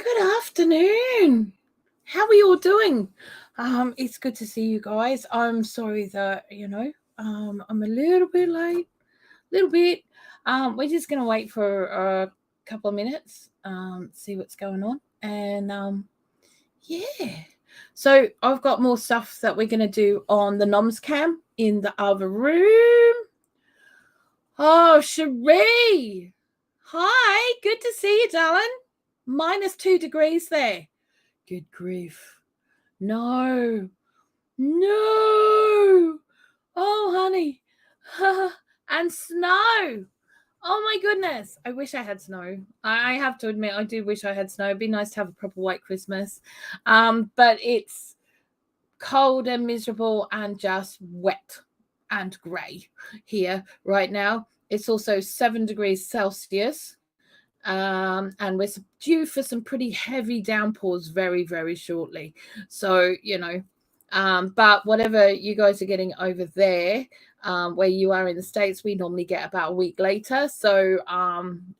Good afternoon. How are you all doing? It's good to see you guys. I'm sorry that, I'm a little bit late. We're just gonna wait for a couple of minutes, see what's going on. And yeah. So I've got more stuff that we're gonna do on the noms cam in the other room. Oh, Cherie. Hi, good to see you, darling. -2 degrees there. Good grief. No. No. Oh, honey. And snow. Oh, my goodness. I wish I had snow. I have to admit, I do wish I had snow. It'd be nice to have a proper white Christmas. But it's cold and miserable and just wet and grey here right now. It's also 7 degrees Celsius. And we're due for some pretty heavy downpours very, very shortly. So, but whatever you guys are getting over there, where you are in the States, we normally get about a week later. So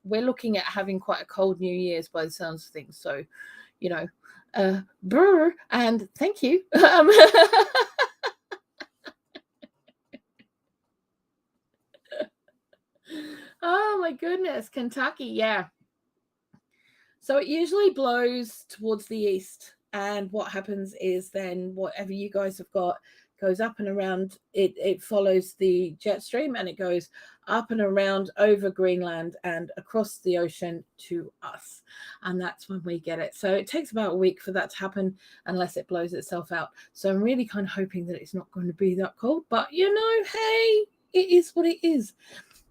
we're looking at having quite a cold New Year's by the sounds of things. So, brr, and thank you. Oh my goodness, Kentucky, yeah. So it usually blows towards the east, and what happens is then whatever you guys have got goes up and around. It follows the jet stream, and it goes up and around over Greenland and across the ocean to us, and that's when we get it. So it takes about a week for that to happen, unless it blows itself out. So I'm really kind of hoping that it's not going to be that cold, but hey, it is what it is.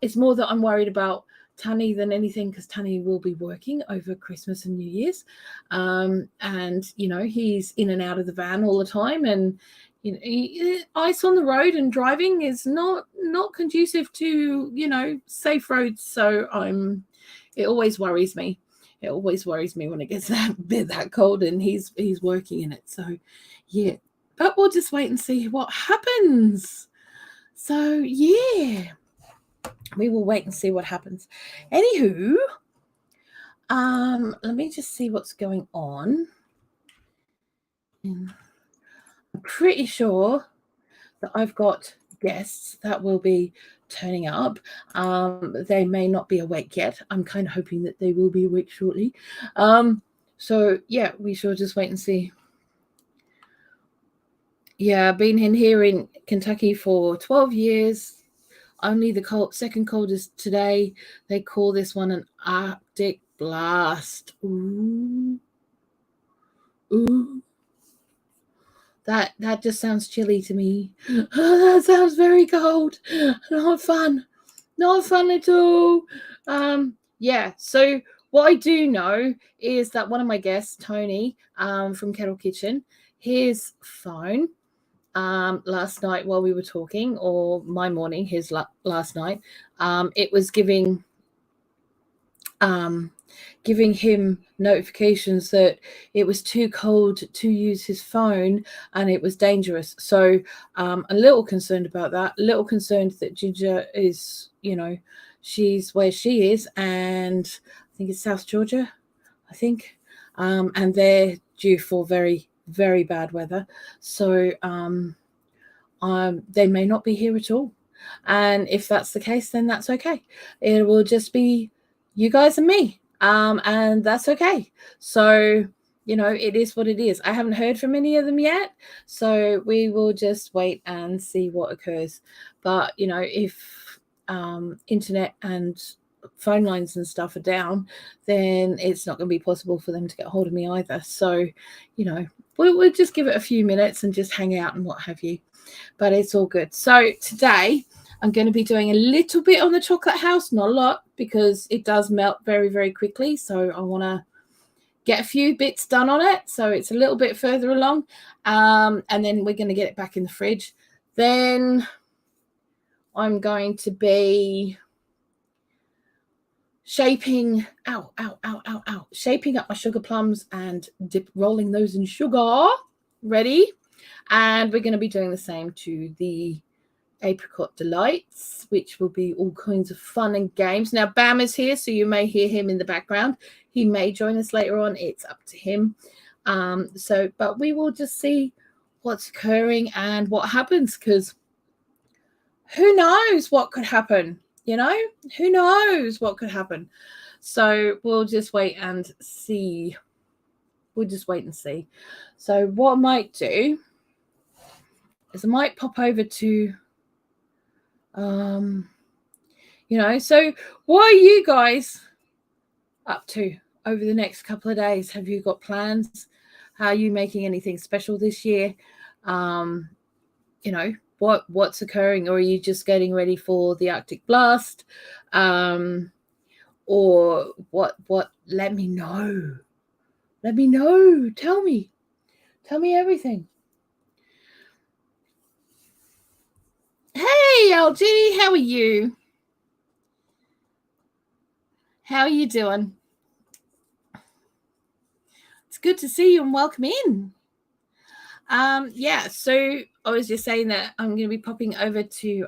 It's more that I'm worried about Tanny than anything, because Tanny will be working over Christmas and New Year's, and he's in and out of the van all the time, and ice on the road and driving is not conducive to safe roads. So it always worries me. It always worries me when it gets that cold and he's working in it. So yeah, but we'll just wait and see what happens. So yeah, we will wait and see what happens. Anywho, let me just see what's going on. I'm pretty sure that I've got guests that will be turning up. They may not be awake yet. I'm kind of hoping that they will be awake shortly. So yeah, we shall just wait and see. Yeah, been in here in Kentucky for 12 years. Only the second coldest today. They call this one an Arctic blast. Ooh. Ooh. That just sounds chilly to me. Oh, that sounds very cold. Not fun. Not fun at all. Yeah, so what I do know is that one of my guests, Tony, from Kettle Kitchen, his phone last night while we were talking, or my morning, his last night, it was giving him notifications that it was too cold to use his phone and it was dangerous. So a little concerned about that, a little concerned that Ginger is, she's where she is, and I think it's South Georgia, and they're due for very, very bad weather. So they may not be here at all. And if that's the case, then that's okay. It will just be you guys and me. And that's okay. So, it is what it is. I haven't heard from any of them yet. So we will just wait and see what occurs. But, if internet and phone lines and stuff are down, then it's not going to be possible for them to get hold of me either. So, we'll just give it a few minutes and just hang out and what have you. But it's all good. So today I'm going to be doing a little bit on the chocolate house, not a lot, because it does melt very, very quickly. So I want to get a few bits done on it. So it's a little bit further along. And then we're going to get it back in the fridge. Then I'm going to be shaping up my sugar plums and rolling those in sugar. Ready? And we're going to be doing the same to the Apricot Delights, which will be all kinds of fun and games. Now, Bam is here, so you may hear him in the background. He may join us later on. It's up to him. But we will just see what's occurring and what happens, because who knows what could happen, you know? Who knows what could happen? So we'll just wait and see. We'll just wait and see. So what I might do is I might pop over to, so what are you guys up to over the next couple of days? Have you got plans? How are you making anything special this year? What's occurring? Or are you just getting ready for the Arctic blast? Or what? Let me know. Let me know. Tell me everything. Hey, LG, how are you? How are you doing? It's good to see you and welcome in. So I was just saying that I'm going to be popping over to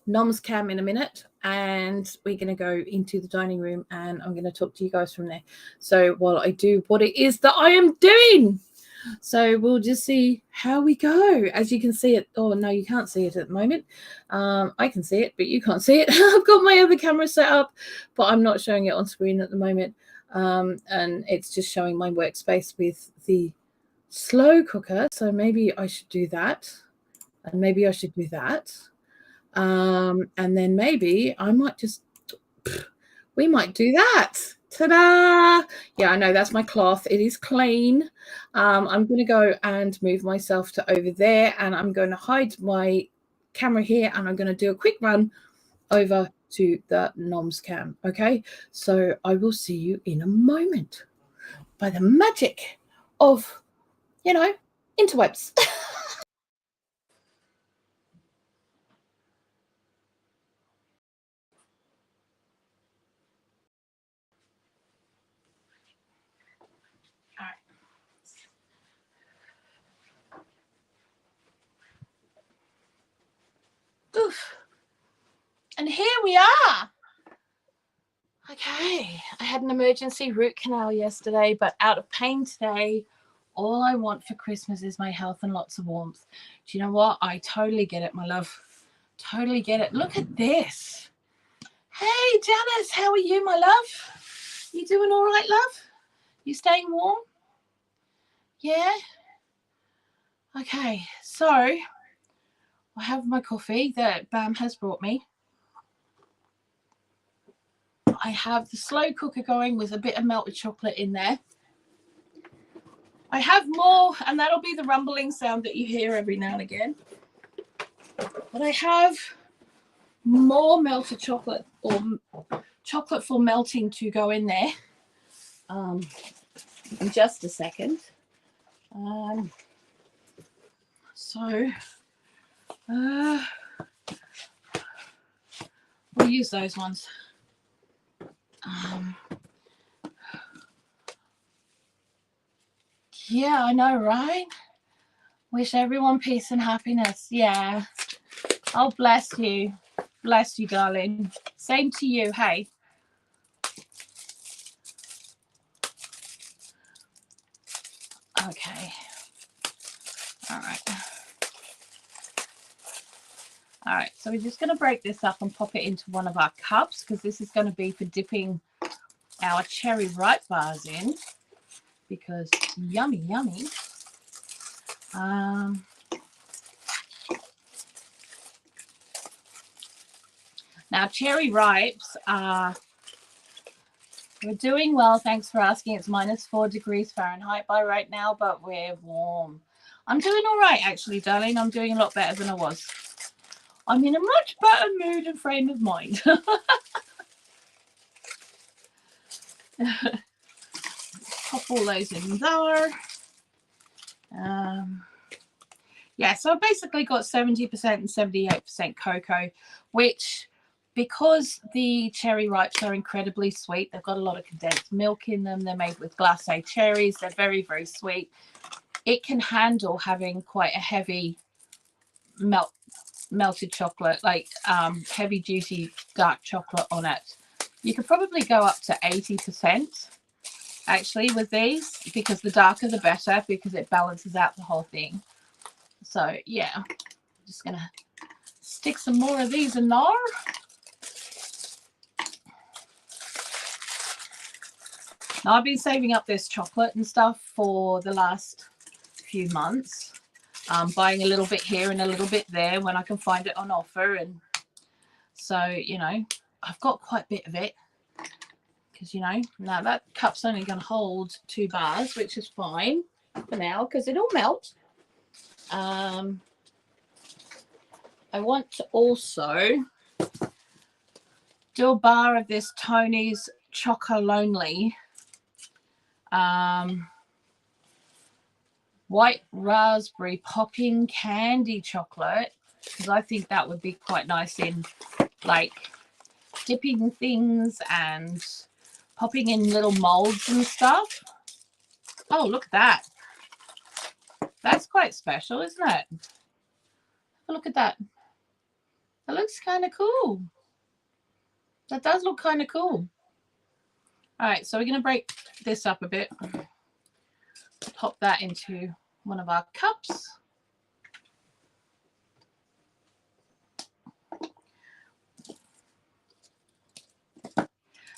Nom's Cam in a minute, and we're going to go into the dining room and I'm going to talk to you guys from there. So while I do what it is that I am doing, so we'll just see how we go. As you can see it. Oh, no, you can't see it at the moment. I can see it, but you can't see it. I've got my other camera set up, but I'm not showing it on screen at the moment. And it's just showing my workspace with the slow cooker. So maybe I should do that. And maybe I should do that. And then maybe I might we might do that. Ta-da! Yeah, I know, that's my cloth. It is clean. I'm going to go and move myself to over there, and I'm going to hide my camera here, and I'm going to do a quick run over to the Nom's Cam. Okay, so I will see you in a moment by the magic of, interwebs. Oof. And here we are. Okay, I had an emergency root canal yesterday, but out of pain today. All I want for Christmas is my health and lots of warmth. Do you know what? I totally get it, my love. Totally get it. Look at this. Hey, Janice, how are you, my love? You doing all right, love? You staying warm? Yeah? Okay, so I have my coffee that Bam has brought me. I have the slow cooker going with a bit of melted chocolate in there. I have more, and that'll be the rumbling sound that you hear every now and again. But I have more melted chocolate, or chocolate for melting, to go in there. In just a second. We'll use those ones. Yeah, I know, right? Wish everyone peace and happiness. Yeah. Oh, bless you. Bless you, darling. Same to you. Hey. Okay. All right. All right. So we're just going to break this up and pop it into one of our cups, because this is going to be for dipping our cherry ripe bars in, because yummy, yummy. Now, cherry ripes are, we're doing well, thanks for asking. It's -4 degrees Fahrenheit by right now, but we're warm. I'm doing all right, actually, darling. I'm doing a lot better than I was. I'm in a much better mood and frame of mind. Pop all those in there. Yeah, so I've basically got 70% and 78% cocoa, which, because the cherry ripes are incredibly sweet, they've got a lot of condensed milk in them. They're made with glacé cherries. They're very, very sweet. It can handle having quite a heavy melted chocolate, like heavy juicy dark chocolate on it. You could probably go up to 80% actually with these, because the darker the better, because it balances out the whole thing. So yeah, I'm just gonna stick some more of these in there. Now, I've been saving up this chocolate and stuff for the last few months, buying a little bit here and a little bit there when I can find it on offer. And so, you know, I've got quite a bit of it, because, you know, now that cup's only going to hold 2 bars, which is fine for now because it'll melt. I want to also do a bar of this Tony's Chocolonely white raspberry popping candy chocolate, because I think that would be quite nice in like dipping things and popping in little molds and stuff. Oh, look at that. That's quite special, isn't it? Have a look at that. That looks kind of cool. That does look kind of cool. All right, so we're going to break this up a bit. Pop that into one of our cups.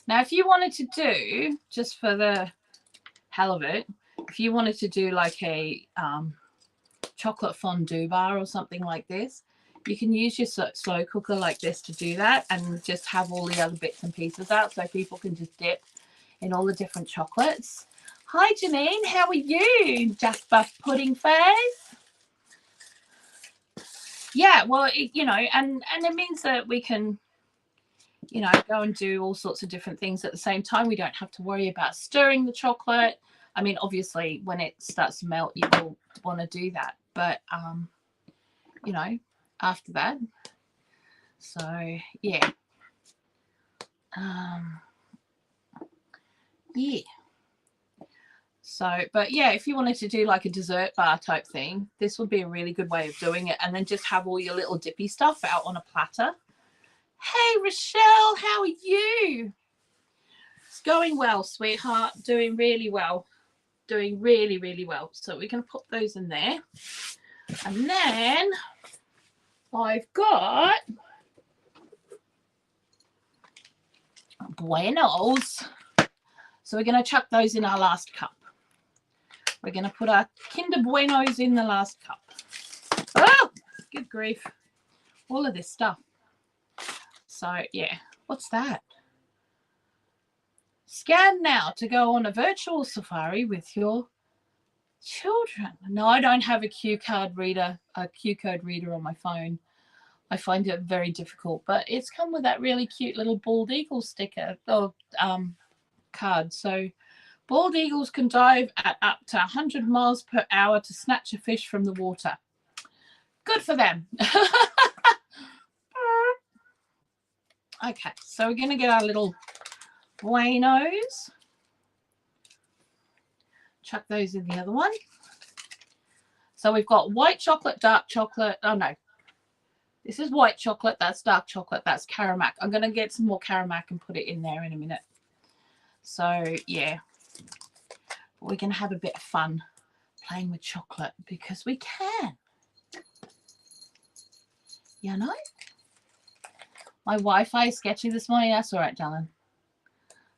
Now, if you wanted to do, just for the hell of it, if you wanted to do like a chocolate fondue bar or something like this, you can use your slow cooker like this to do that, and just have all the other bits and pieces out so people can just dip in all the different chocolates. Hi, Janine. How are you? Just buff pudding face. Yeah, well, you know, and it means that we can, you know, go and do all sorts of different things at the same time. We don't have to worry about stirring the chocolate. I mean, obviously, when it starts to melt, you will want to do that. But, you know, after that. So, yeah. Yeah. So, but yeah, if you wanted to do like a dessert bar type thing, this would be a really good way of doing it. And then just have all your little dippy stuff out on a platter. Hey, Rochelle, how are you? It's going well, sweetheart. Doing really well. Doing really, really well. So we're going to put those in there. And then I've got Buenos. So we're going to chuck those in our last cup. We're going to put our Kinder Buenos in the last cup. Oh, good grief. All of this stuff. So, yeah. What's that? Scan now to go on a virtual safari with your children. No, I don't have a QR code reader on my phone. I find it very difficult, but it's come with that really cute little bald eagle sticker or card. So bald eagles can dive at up to 100 miles per hour to snatch a fish from the water. Good for them. Okay, so we're going to get our little Buenos. Chuck those in the other one. So we've got white chocolate, dark chocolate. Oh, no. This is white chocolate. That's dark chocolate. That's Caramac. I'm going to get some more Caramac and put it in there in a minute. So, yeah. We're going to have a bit of fun playing with chocolate because we can. You know? My Wi-Fi is sketchy this morning. That's all right, darling.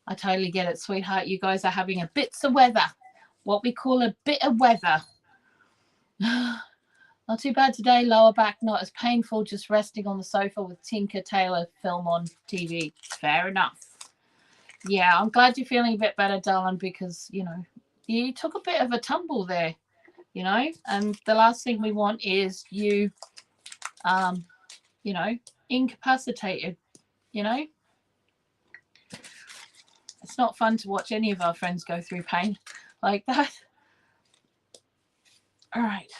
I totally get it, sweetheart. You guys are having a bits of weather. What we call a bit of weather. Not too bad today. Lower back, not as painful. Just resting on the sofa with Tinker Tailor film on TV. Fair enough. Yeah, I'm glad you're feeling a bit better, darling, because, you know, you took a bit of a tumble there, you know, and the last thing we want is you, you know, incapacitated, you know. It's not fun to watch any of our friends go through pain like that. All right.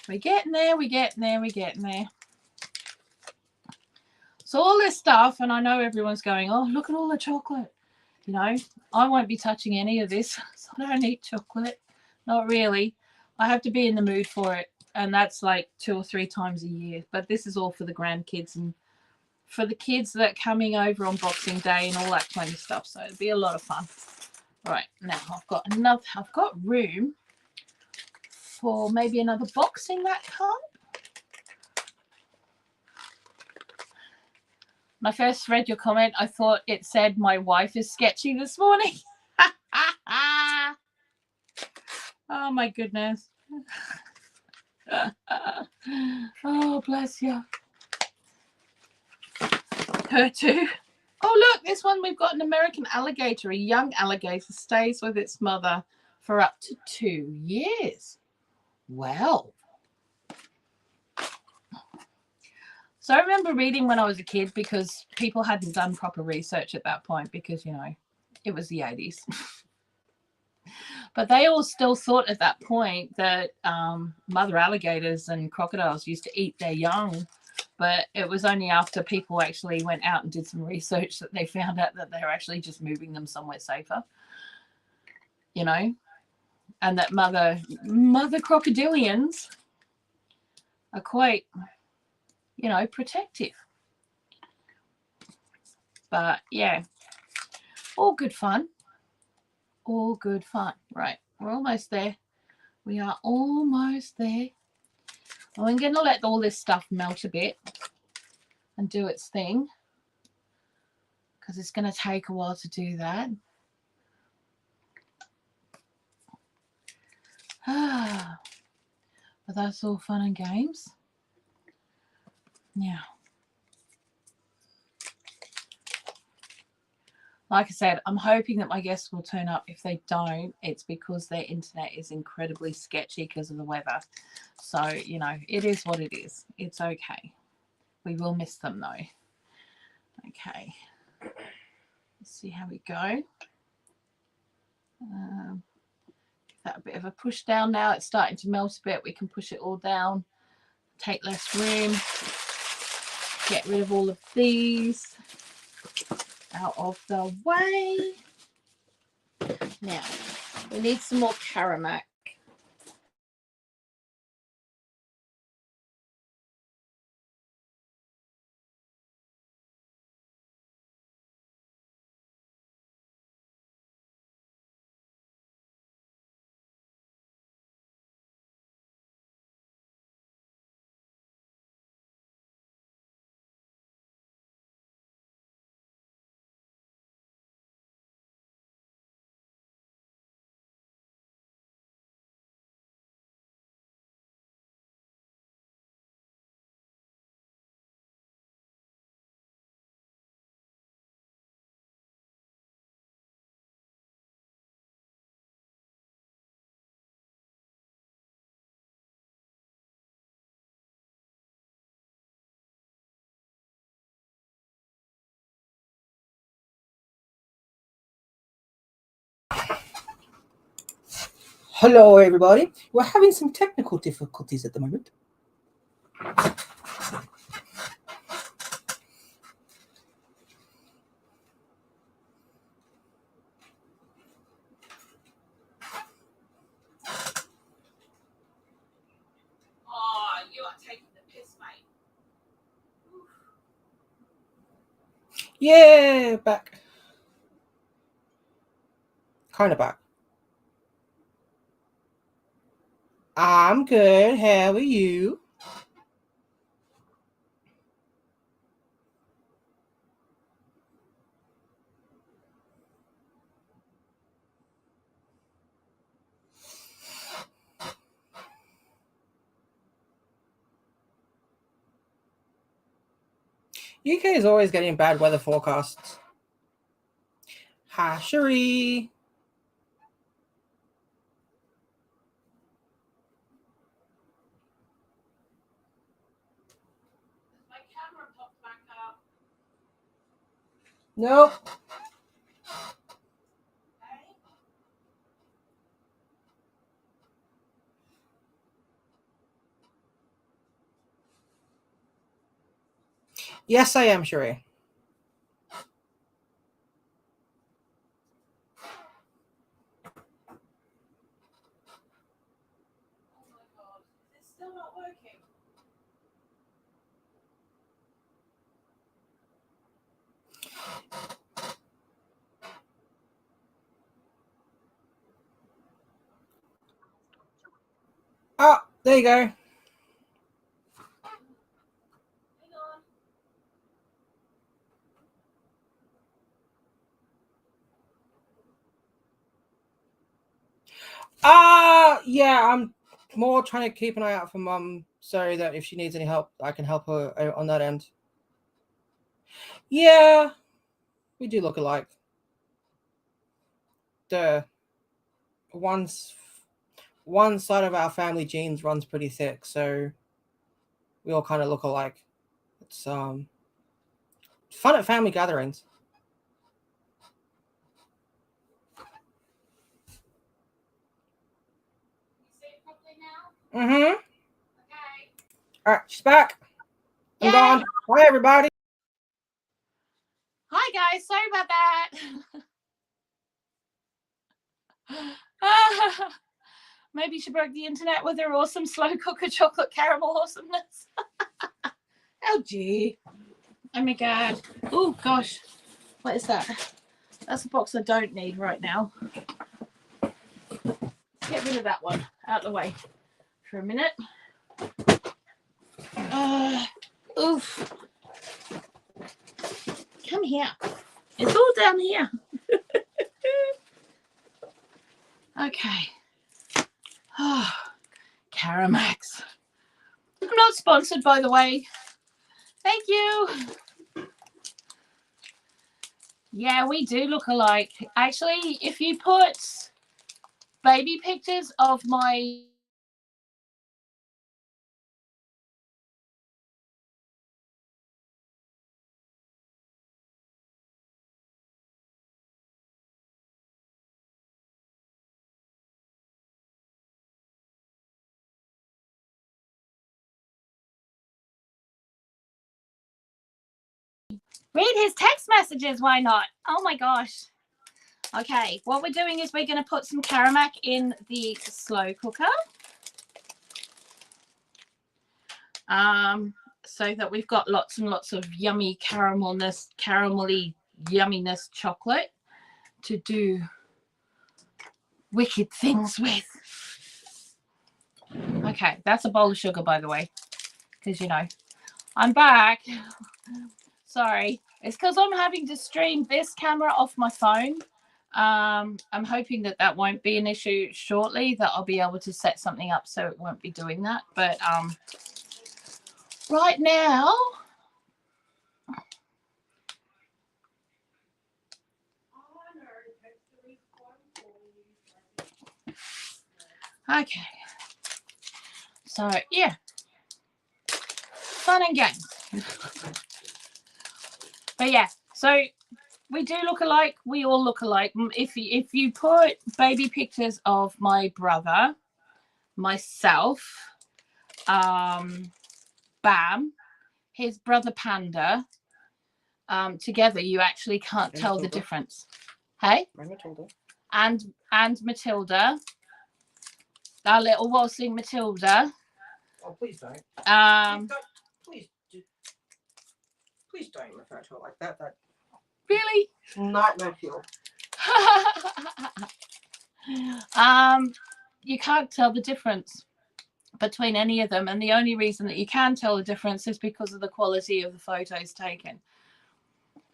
We're getting there, we're getting there, we're getting there. So all this stuff, and I know everyone's going, oh, look at all the chocolate. You know, I won't be touching any of this. So I don't eat chocolate. Not really. I have to be in the mood for it. and that's like 2 or 3 times a year. But this is all for the grandkids and for the kids that are coming over on Boxing Day and all that kind of stuff. So it'll be a lot of fun. Right, now I've got room for maybe another box in that cup. When I first read your comment, I thought it said my wife is sketchy this morning. Oh my goodness. Oh, bless you. Her too. Oh, look, this one we've got an American alligator. A young alligator stays with its mother for up to 2 years. Well. So I remember reading when I was a kid, because people hadn't done proper research at that point because, you know, it was the 80s. But they all still thought at that point that mother alligators and crocodiles used to eat their young. But it was only after people actually went out and did some research that they found out that they're actually just moving them somewhere safer, you know, and that mother crocodilians are quite, you know, protective. But yeah, all good fun. All good fun. Right, we're almost there. We are almost there. Well, I'm going to let all this stuff melt a bit and do its thing, because it's going to take a while to do that. But that's all fun and games. Now, like I said, I'm hoping that my guests will turn up. If they don't, it's because their internet is incredibly sketchy because of the weather. So, you know, it is what it is. It's okay. We will miss them though. Okay. Let's see how we go. Give that a bit of a push down now. It's starting to melt a bit. We can push it all down. Take less room. Get rid of all of these out of the way. Now, we need some more Caramac. Hello, everybody. We're having some technical difficulties at the moment. Oh, you are taking the piss, mate. Yeah, back. Kind of back. I'm good. How are you? UK is always getting bad weather forecasts. Hi, Cherie. My camera popped back up. Nope. Yes, I am, Cherie. Oh my god, is it still not working. Oh, there you go. Hang on. Yeah, I'm more trying to keep an eye out for Mum so that if she needs any help, I can help her on that end. Yeah, we do look alike. One side of our family genes runs pretty thick, so we all kind of look alike. It's fun at family gatherings. You see it properly now? Mm-hmm. Okay. All right, she's back. I'm Yay! gone. Bye, everybody. Hi guys, sorry about that. Maybe she broke the internet with her awesome slow cooker chocolate caramel awesomeness. Oh gee. Oh my god. Oh gosh. What is that? That's a box I don't need right now. Get rid of that one out of the way for a minute. Oof. Come here. It's all down here. Okay. Oh, Caramax. I'm not sponsored, by the way. Thank you. Yeah, we do look alike. Actually, if you put baby pictures of my read his text messages, why not? Oh my gosh. Okay, what we're doing is we're going to put some Caramac in the slow cooker. So that we've got lots and lots of yummy caramelly yumminess chocolate to do wicked things with. Okay, that's a bowl of sugar, by the way, because you know I'm back. Sorry, it's because I'm having to stream this camera off my phone. I'm hoping that that won't be an issue shortly, that I'll be able to set something up so it won't be doing that. But right now, okay. So yeah, fun and games. But yeah, so we do look alike. We all look alike. If you put baby pictures of my brother, myself, Bam, his brother Panda, together, you actually can't And tell Matilda. the difference. Hey, My Matilda. and Matilda, our little waltzing Matilda. Oh, please don't. Please don't refer to it like that. That Really? nightmare fuel. You can't tell the difference between any of them, and the only reason that you can tell the difference is because of the quality of the photos taken.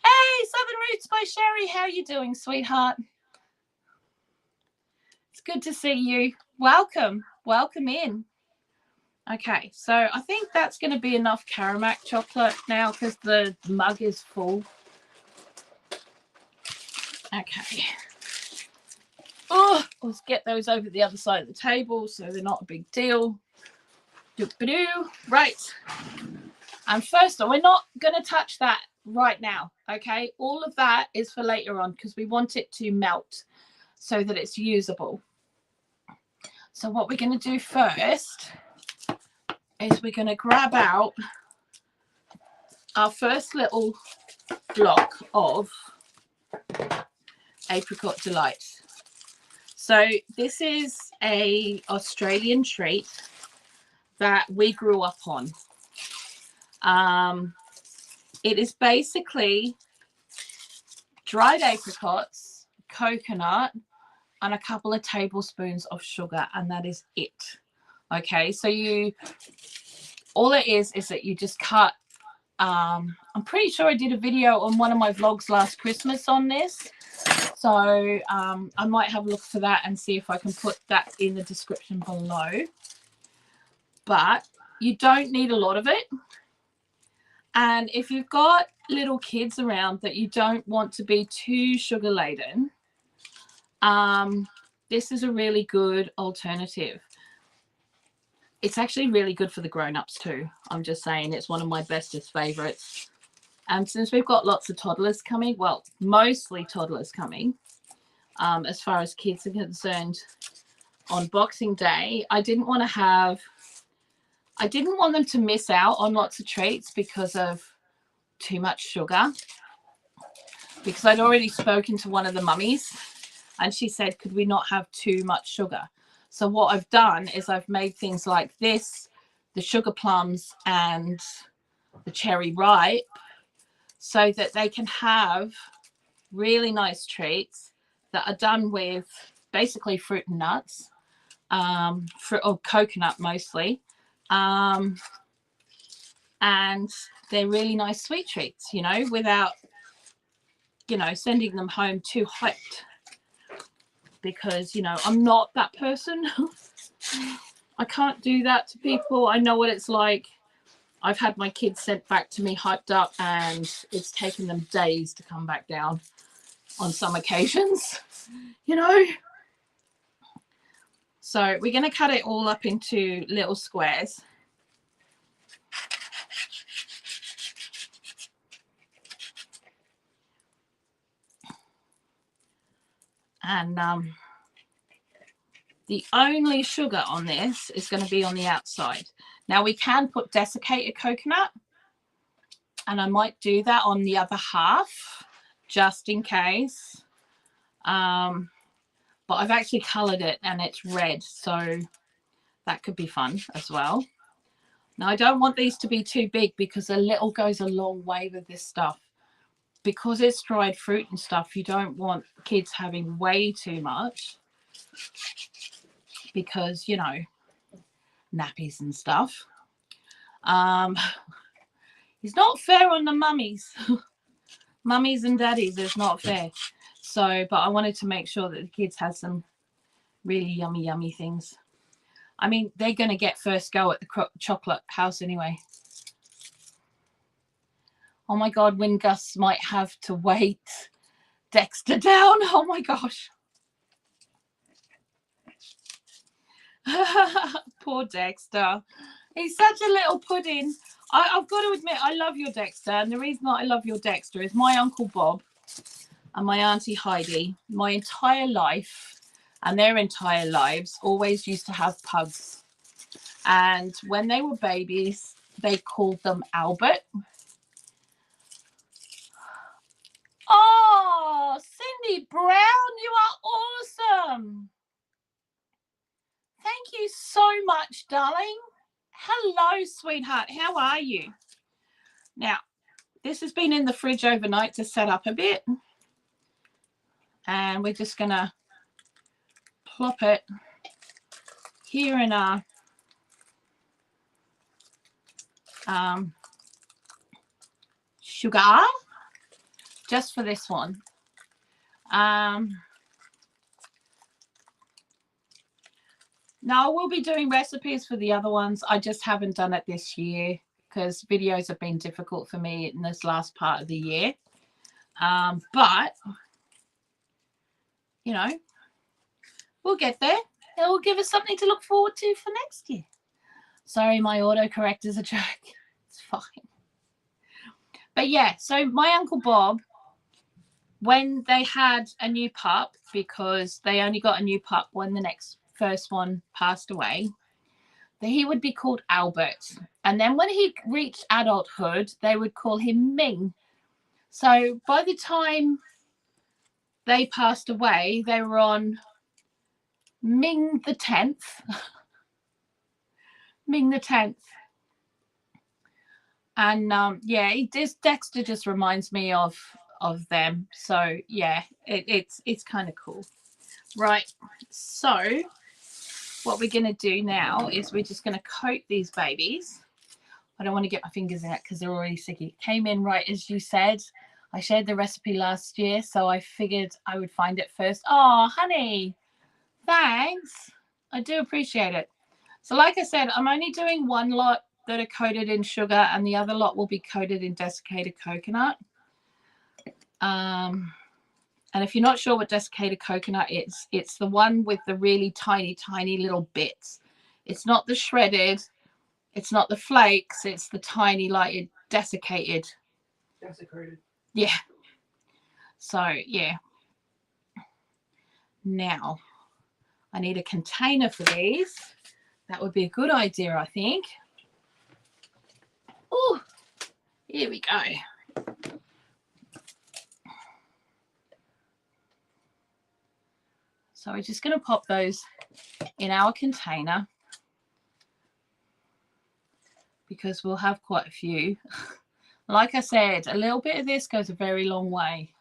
Hey, Southern Roots by Sherry, how you doing, sweetheart? It's good to see you. Welcome in. Okay, so I think that's going to be enough Caramac chocolate now because the mug is full. Okay. Oh, let's get those over the other side of the table so they're not a big deal. Right. And first, we're not going to touch that right now. Okay. All of that is for later on because we want it to melt so that it's usable. So what we're going to do first is we're going to grab out our first little block of apricot delight. So this is a Australian treat that we grew up on. It is basically dried apricots, coconut, and a couple of tablespoons of sugar, and that is it. Okay, so all it is that you just cut. I'm pretty sure I did a video on one of my vlogs last Christmas on this. So I might have a look for that and see if I can put that in the description below. But you don't need a lot of it. And if you've got little kids around that you don't want to be too sugar laden, this is a really good alternative. It's actually really good for the grown-ups too. I'm just saying, it's one of my bestest favorites. And since we've got lots of toddlers coming, well, mostly toddlers coming, as far as kids are concerned, on Boxing Day, I didn't want them to miss out on lots of treats because of too much sugar. Because I'd already spoken to one of the mummies, and she said, could we not have too much sugar? So what I've done is I've made things like this, the sugar plums and the cherry ripe, so that they can have really nice treats that are done with basically fruit and nuts, fruit or coconut mostly. And they're really nice sweet treats, you know, without, you know, sending them home too hyped. Because, you know, I'm not that person. I can't do that to people. I know what it's like. I've had my kids sent back to me hyped up, and it's taken them days to come back down on some occasions, you know. So we're going to cut it all up into little squares. And the only sugar on this is going to be on the outside. Now we can put desiccated coconut, and I might do that on the other half just in case. But I've actually colored it and it's red, so that could be fun as well. Now I don't want these to be too big because a little goes a long way with this stuff. Because it's dried fruit and stuff, you don't want kids having way too much because, you know, nappies and stuff. It's not fair on the mummies. Mummies and daddies, it's not fair. So, but I wanted to make sure that the kids had some really yummy, yummy things. I mean, they're going to get first go at the chocolate house anyway. Oh my God, wind gusts might have to weight Dexter down. Oh my gosh. Poor Dexter. He's such a little pudding. I've got to admit, I love your Dexter. And the reason that I love your Dexter is my Uncle Bob and my Auntie Heidi, my entire life and their entire lives, always used to have pugs. And when they were babies, they called them Albert. Oh, Cindy Brown, you are awesome. Thank you so much, darling. Hello, sweetheart. How are you? Now, this has been in the fridge overnight to set up a bit. And we're just going to plop it here in our sugar, just for this one. Now, I will be doing recipes for the other ones. I just haven't done it this year because videos have been difficult for me in this last part of the year. But, you know, we'll get there. It will give us something to look forward to for next year. Sorry, my autocorrect is a joke. It's fine. But yeah, so my Uncle Bob, when they had a new pup, because they only got a new pup when the first one passed away, he would be called Albert. And then when he reached adulthood, they would call him Ming. So by the time they passed away, they were on Ming the 10th. Ming the 10th. And yeah, Dexter just reminds me of them. So yeah, it's kind of cool. Right. So what we're going to do now is we're just going to coat these babies. I don't want to get my fingers in it because they're already sticky. It came in right as you said. I shared the recipe last year, so I figured I would find it first. Oh, honey, thanks. I do appreciate it. So like I said, I'm only doing one lot that are coated in sugar and the other lot will be coated in desiccated coconut. And if you're not sure what desiccated coconut is, it's the one with the really tiny, tiny little bits. It's not the shredded. It's not the flakes. It's the tiny, like desiccated. Desecrated. Yeah. So, yeah. Now, I need a container for these. That would be a good idea, I think. Oh, here we go. So we're just going to pop those in our container because we'll have quite a few. Like I said, a little bit of this goes a very long way.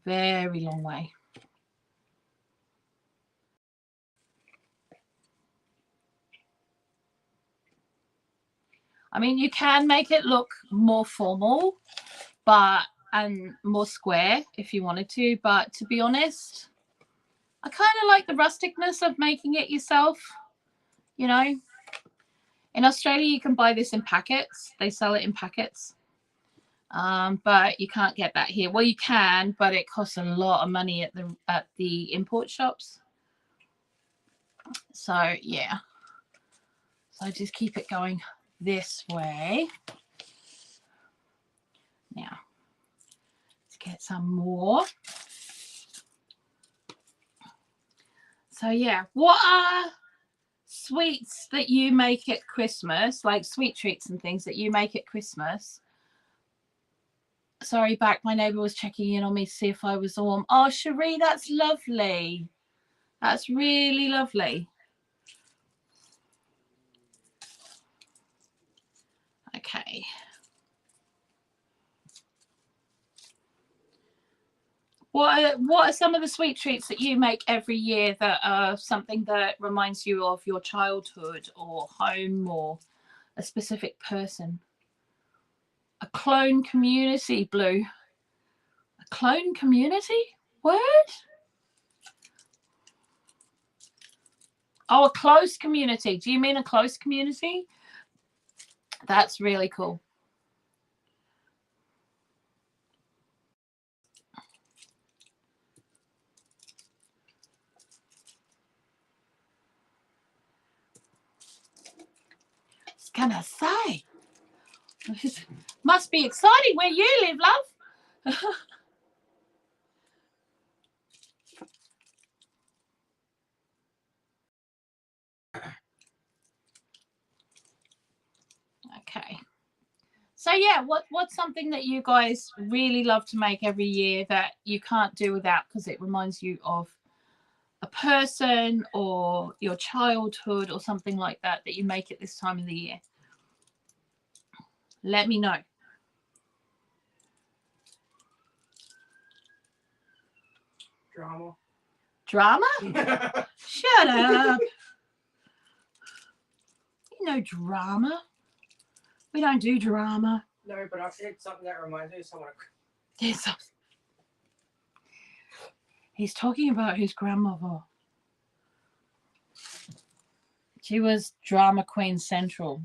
Very long way. I mean, you can make it look more formal, and more square if you wanted to, but to be honest, I kind of like the rusticness of making it yourself. You know, in Australia you can buy this in packets. They sell it in packets, but you can't get that here. Well, you can, but it costs a lot of money at the import shops. So yeah, so I just keep it going this way. Now let's get some more. So yeah, what are sweets that you make at Christmas, like sweet treats and things that you make at Christmas? Sorry, back, my neighbour was checking in on me to see if I was warm. Oh, Cherie, that's lovely. That's really lovely. Okay. What are some of the sweet treats that you make every year that are something that reminds you of your childhood or home or a specific person? A clone community, Blue. A clone community? Word? Oh, a close community. Do you mean a close community? That's really cool. I was gonna say, must be exciting where you live, love. Okay. So yeah, what's something that you guys really love to make every year that you can't do without because it reminds you of a person or your childhood or something like that that you make at this time of the year? Let me know. Drama. Drama? Shut up. You know drama. We don't do drama. No, but it's something that reminds me of someone. Yes. He's talking about his grandmother. She was drama queen central.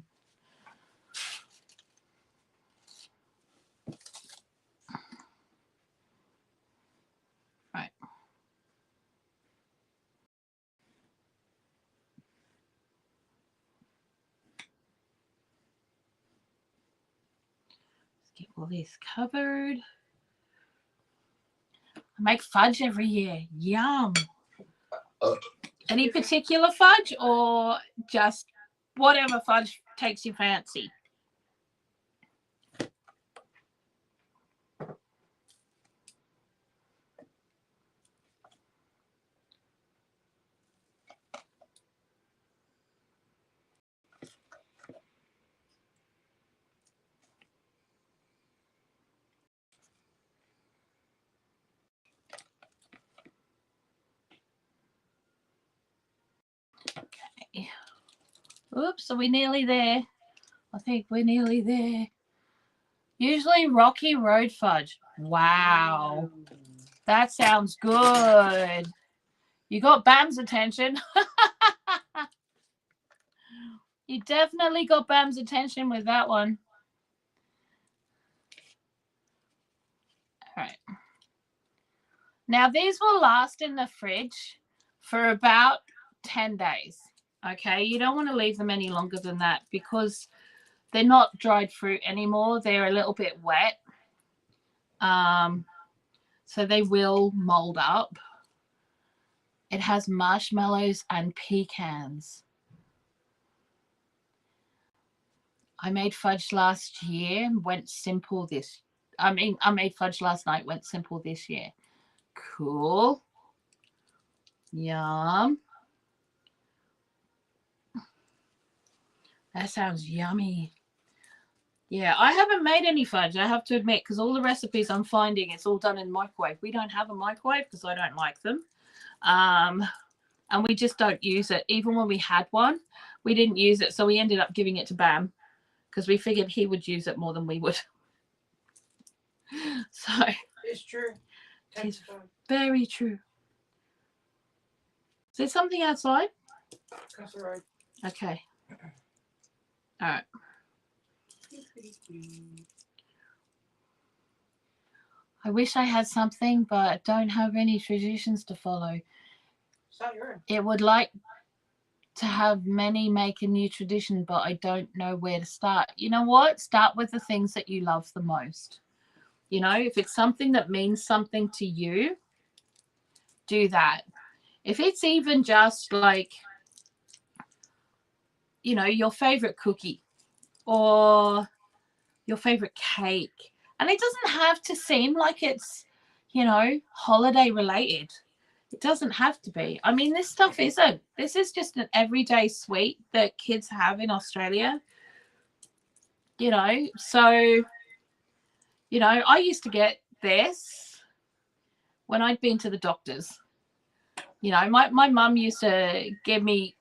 Right. Let's get all this covered. I make fudge every year. Yum. Any particular fudge or just whatever fudge takes your fancy? Oops, are we nearly there? I think we're nearly there. Usually Rocky Road fudge. Wow. That sounds good. You got Bam's attention. You definitely got Bam's attention with that one. All right. Now, these will last in the fridge for about 10 days. Okay, you don't want to leave them any longer than that because they're not dried fruit anymore. They're a little bit wet. So they will mold up. It has marshmallows and pecans. I made fudge last year and went simple this. I made fudge last night, went simple this year. Cool. Yum. That sounds yummy. Yeah, I haven't made any fudge, I have to admit, because all the recipes I'm finding, it's all done in the microwave. We don't have a microwave because I don't like them. And we just don't use it. Even when we had one, we didn't use it. So we ended up giving it to Bam because we figured he would use it more than we would. So It's true. It's very true. Is there something outside? That's all right. Okay. All right. I wish I had something, but don't have any traditions to follow. It would like to have many make a new tradition, but I don't know where to start. You know what? Start with the things that you love the most. You know, if it's something that means something to you, do that. If it's even just like, you know, your favorite cookie or your favorite cake, and it doesn't have to seem like it's, you know, holiday related. It doesn't have to be. I mean, this stuff isn't. This is just an everyday sweet that kids have in Australia. You know, so, you know, I used to get this when I'd been to the doctors. You know, my mum used to let me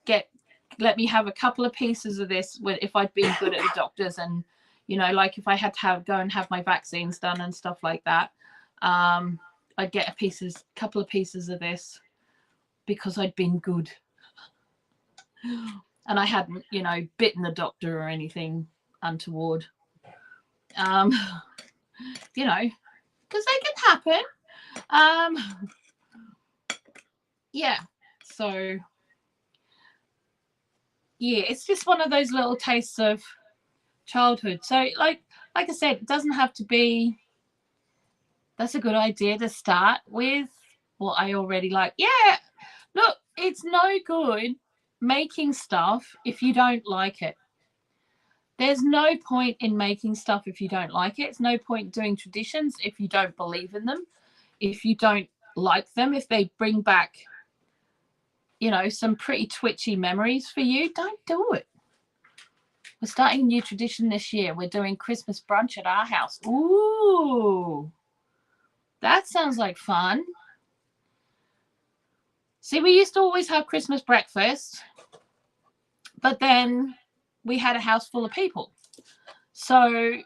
have a couple of pieces of this if I'd been good at the doctors, and, you know, like if I had to go and have my vaccines done and stuff like that, I'd get a couple of pieces of this because I'd been good. And I hadn't, you know, bitten the doctor or anything untoward. You know, because they can happen. Yeah. So, yeah, it's just one of those little tastes of childhood. So, like I said, it doesn't have to be. That's a good idea to start with what I already like. Yeah. Look, it's no good making stuff if you don't like it. There's no point in making stuff if you don't like it. It's no point doing traditions if you don't believe in them, if you don't like them, if they bring back, you know, some pretty twitchy memories for you, don't do it. We're starting a new tradition this year. We're doing Christmas brunch at our house. Ooh, that sounds like fun. See, we used to always have Christmas breakfast, but then we had a house full of people. So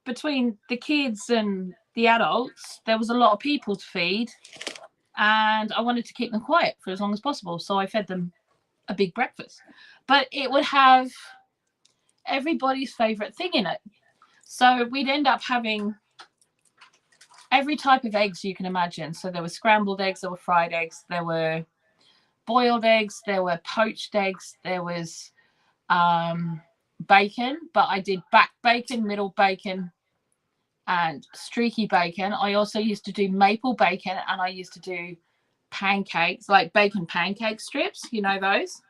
between the kids and the adults, there was a lot of people to feed, and I wanted to keep them quiet for as long as possible. So I fed them a big breakfast, but it would have everybody's favorite thing in it. So we'd end up having every type of eggs you can imagine. So there were scrambled eggs, there were fried eggs, there were boiled eggs, there were poached eggs, there was bacon, but I did back bacon, middle bacon, and streaky bacon. I also used to do maple bacon, and I used to do pancakes, like bacon pancake strips, you know those.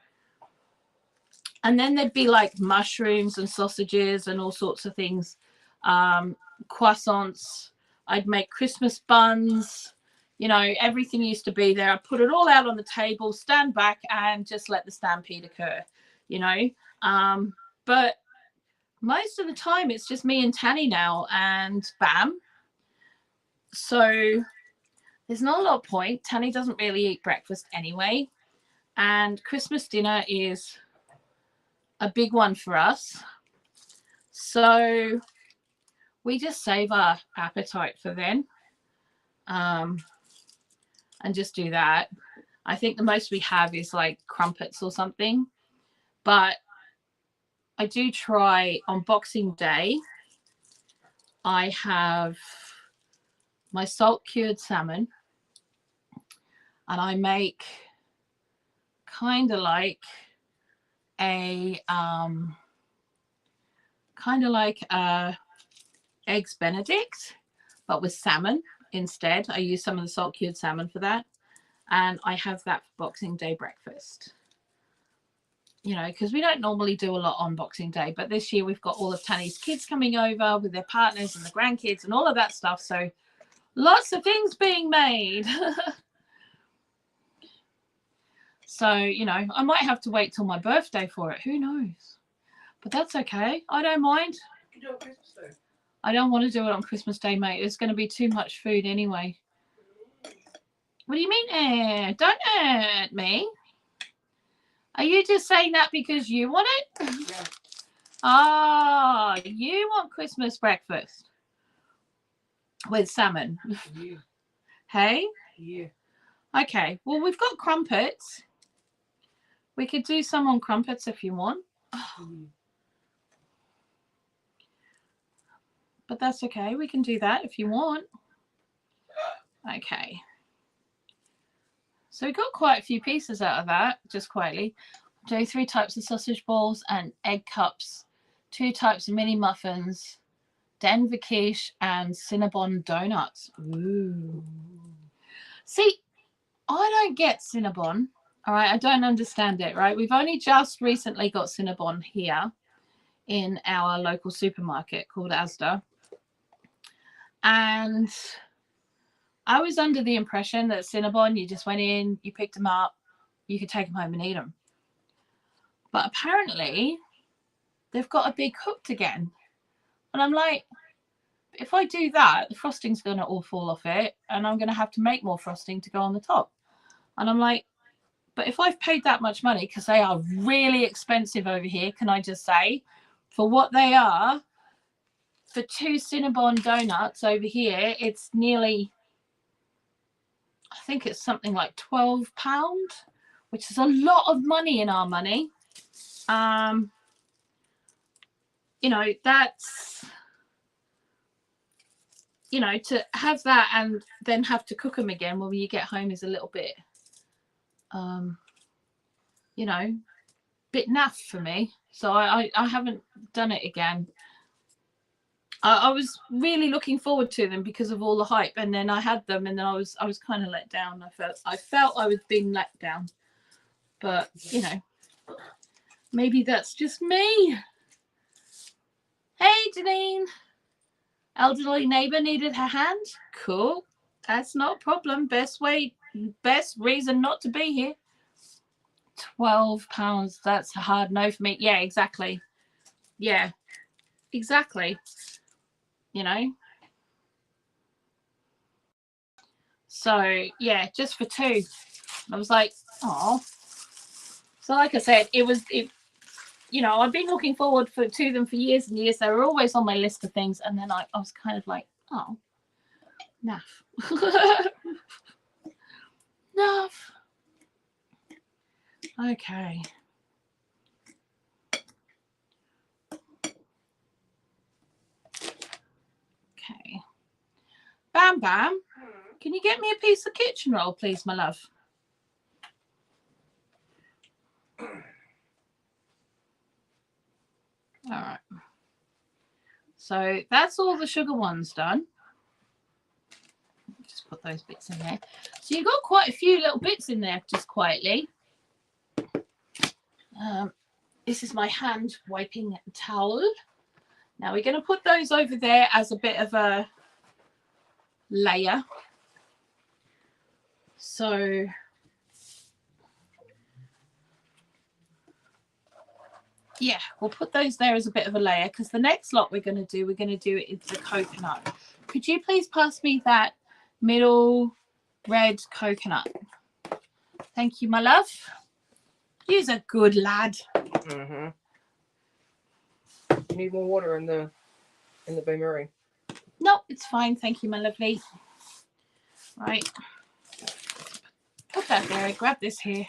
And then there'd be like mushrooms and sausages and all sorts of things, croissants. I'd make Christmas buns, you know, everything used to be there. I'd put it all out on the table, stand back, and just let the stampede occur, you know. But most of the time it's just me and Tanny now and Bam. So there's not a lot of point. Tanny doesn't really eat breakfast anyway. And Christmas dinner is a big one for us. So we just save our appetite for then, and just do that. I think the most we have is like crumpets or something. But I do try on Boxing Day, I have my salt cured salmon, and I make kind of like a eggs Benedict, but with salmon instead. I use some of the salt cured salmon for that, and I have that for Boxing Day breakfast. You know, because we don't normally do a lot on Boxing Day, but this year we've got all of Tanny's kids coming over with their partners and the grandkids and all of that stuff. So lots of things being made. So, you know, I might have to wait till my birthday for it. Who knows? But that's okay. I don't mind. You can do it on Christmas Day. I don't want to do it on Christmas Day, mate. It's going to be too much food anyway. What do you mean, don't hurt me. Are you just saying that because you want it? Yeah. Ah, you want Christmas breakfast with salmon. Yeah. Hey? Yeah. Okay. Well, we've got crumpets. We could do some on crumpets if you want. But that's okay. We can do that if you want. Okay. So we got quite a few pieces out of that, just quietly. Do 3 types of sausage balls and egg cups, 2 types of mini muffins, Denver quiche, and Cinnabon donuts. Ooh. See, I don't get Cinnabon. All right, I don't understand it, right? We've only just recently got Cinnabon here in our local supermarket called Asda. And I was under the impression that Cinnabon, you just went in, you picked them up, you could take them home and eat them. But apparently, they've got a big hooked again. And I'm like, if I do that, the frosting's going to all fall off it, and I'm going to have to make more frosting to go on the top. And I'm like, but if I've paid that much money, because they are really expensive over here, can I just say, for what they are, for 2 Cinnabon donuts over here, it's nearly, I think it's something like £12, which is a lot of money in our money. You know, that's, you know, to have that and then have to cook them again when you get home is a little bit, you know, bit naff for me. So I haven't done it again. I was really looking forward to them because of all the hype, and then I had them, and then I was kind of let down. I felt I was being let down, but you know, maybe that's just me. Hey, Janine, elderly neighbor needed her hand. Cool, that's not a problem. Best reason not to be here. £12. That's a hard no for me. Yeah, exactly. Yeah, exactly. You know. So yeah, just for 2. I was like, oh. So like I said, it. You know, I've been looking forward to them for years and years. They were always on my list of things, and then I was kind of like, oh, naff. Naff. Okay. Okay. Bam Bam, can you get me a piece of kitchen roll, please, my love? All right. So that's all the sugar ones done. Just put those bits in there. So you've got quite a few little bits in there, just quietly. This is my hand wiping towel. Now we're going to put those over there as a bit of a layer. So yeah, we'll put those there as a bit of a layer, because the next lot we're going to do it is the coconut. Could you please pass me that middle red coconut? Thank you, my love. You're a good lad. Mm-hmm. you need more water in the bain-marie? No, it's fine. Thank you, my lovely. Right. Put that there. Grab this here.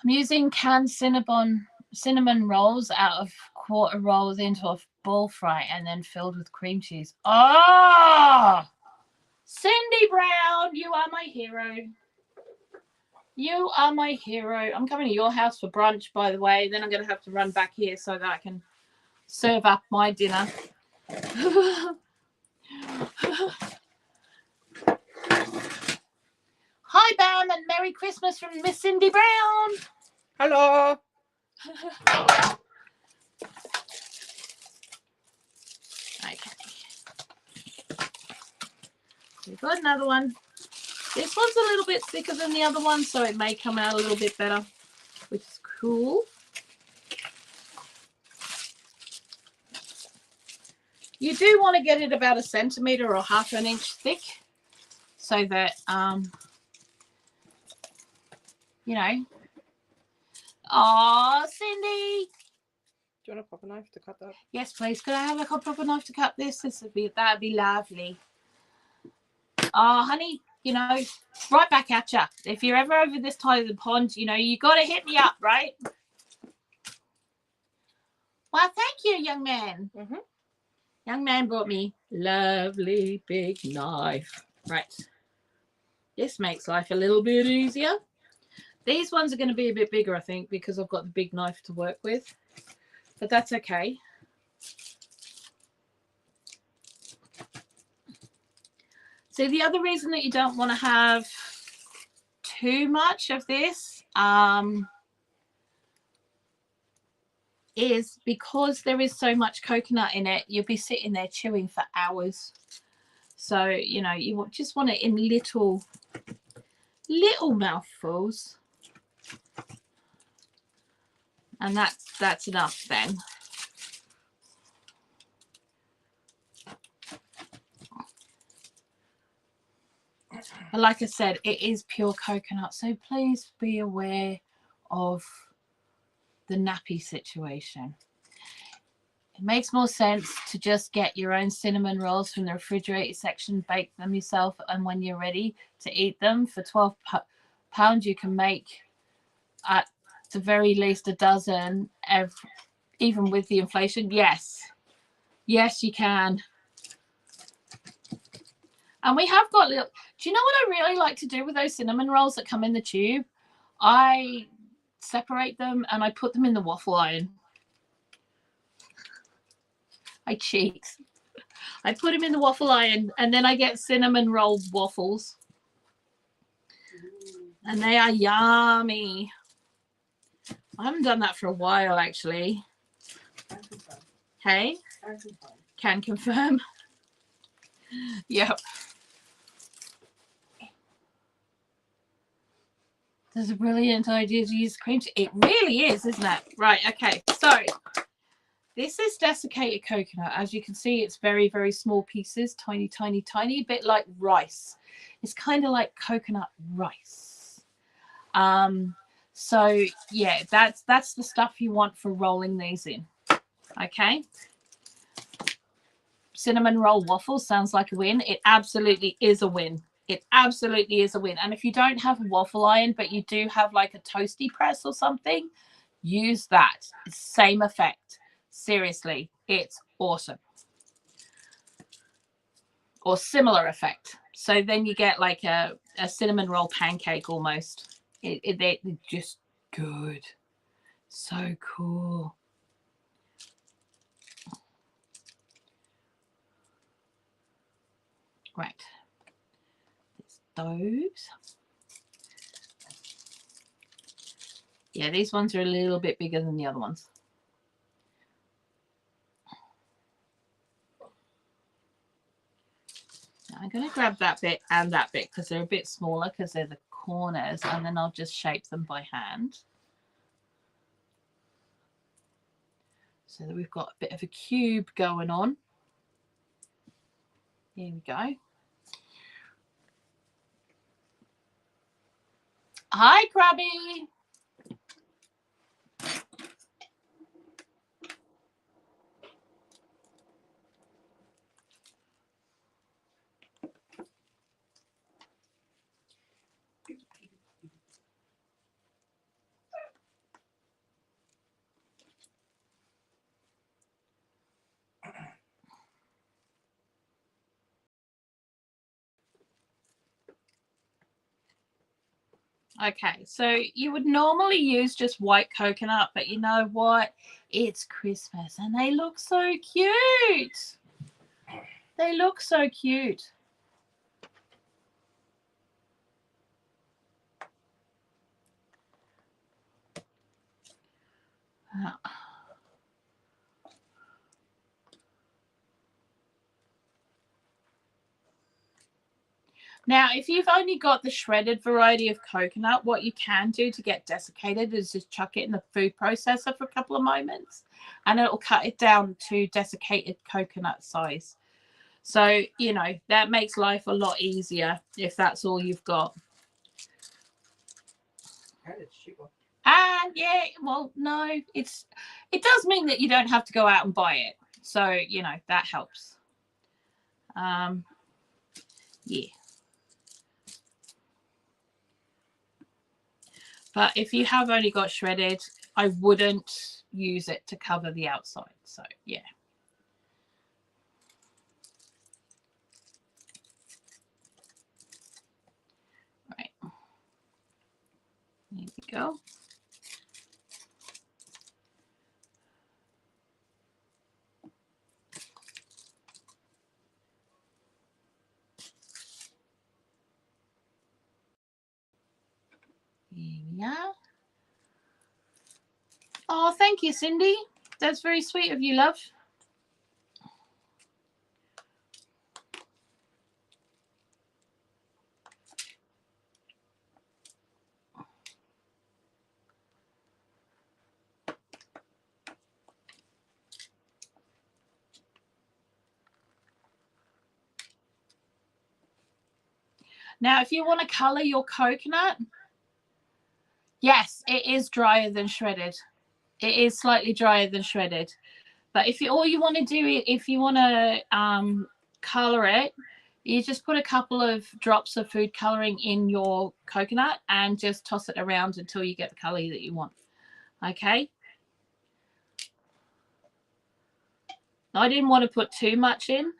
I'm using canned cinnamon rolls out of quarter rolls into a ball fry and then filled with cream cheese. Oh, Cindy Brown, you are my hero. You are my hero. I'm coming to your house for brunch, by the way. Then I'm going to have to run back here so that I can serve up my dinner. Hi, Bam, and Merry Christmas from Miss Cindy Brown. Hello. Okay. We've got another one. This one's a little bit thicker than the other one, so it may come out a little bit better, which is cool. You do want to get it about 1 centimeter or half an inch thick so that, you know. Oh, Cindy. Do you want a proper knife to cut that? Yes, please. Could I have a proper knife to cut this? That'd be lovely. Oh, honey, you know, right back at you. If you're ever over this side of the pond, you know, you got to hit me up, right? Well, thank you, young man. Mm-hmm. Young man brought me lovely big knife. Right. This makes life a little bit easier. These ones are going to be a bit bigger, I think, because I've got the big knife to work with. But that's okay. So the other reason that you don't want to have too much of this is because there is so much coconut in it, you'll be sitting there chewing for hours. So, you know, you just want it in little mouthfuls. And that's enough then. But like I said, it is pure coconut, so please be aware of the nappy situation. It makes more sense to just get your own cinnamon rolls from the refrigerated section, bake them yourself, and when you're ready to eat them, for £12 you can make at the very least a dozen, even with the inflation. Yes, you can. And we have got little, do you know what I really like to do with those cinnamon rolls that come in the tube? I separate them and I put them in the waffle iron. I cheat. I put them in the waffle iron and then I get cinnamon roll waffles. And they are yummy. I haven't done that for a while, actually. Hey? Can confirm. Yep. That's a brilliant idea to use cream cheese. It really is, isn't it? Right, okay. So this is desiccated coconut. As you can see, it's very, very small pieces. Tiny, tiny, tiny. A bit like rice. It's kind of like coconut rice. So yeah, that's the stuff you want for rolling these in. Okay. Cinnamon roll waffles sounds like a win. It absolutely is a win. It absolutely is a win. And if you don't have a waffle iron, but you do have like a toasty press or something, use that. Same effect. Seriously, it's awesome. Or similar effect. So then you get like a cinnamon roll pancake almost. They're just good. So cool. Right. Those. Yeah, these ones are a little bit bigger than the other ones. Now I'm going to grab that bit and that bit because they're a bit smaller because they're the corners, and then I'll just shape them by hand. So that we've got a bit of a cube going on. Here we go. Hi, Krabby. Okay, so you would normally use just white coconut, but you know what? It's Christmas and they look so cute. They look so cute. Now, if you've only got the shredded variety of coconut, what you can do to get desiccated is just chuck it in the food processor for a couple of moments and it'll cut it down to desiccated coconut size. So, you know, that makes life a lot easier if that's all you've got. Yeah, well, no, it does mean that you don't have to go out and buy it. So, you know, that helps. Yeah. But if you have only got shredded, I wouldn't use it to cover the outside. So, yeah. Right. There we go. Yeah. Oh, thank you, Cindy. That's very sweet of you, love. Now, if you want to color your coconut, yes, it is drier than shredded. It is slightly drier than shredded. But if all you want to do, if you want to color it, you just put a couple of drops of food coloring in your coconut and just toss it around until you get the color that you want. Okay. I didn't want to put too much in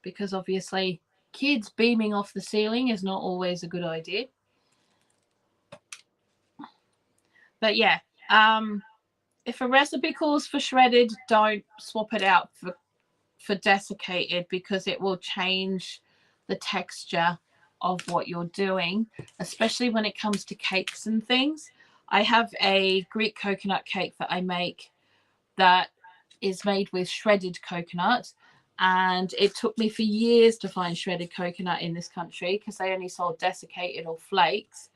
because obviously kids beaming off the ceiling is not always a good idea. But yeah, if a recipe calls for shredded, don't swap it out for desiccated because it will change the texture of what you're doing, especially when it comes to cakes and things. I have a Greek coconut cake that I make that is made with shredded coconut, and it took me for years to find shredded coconut in this country because they only sold desiccated or flakes.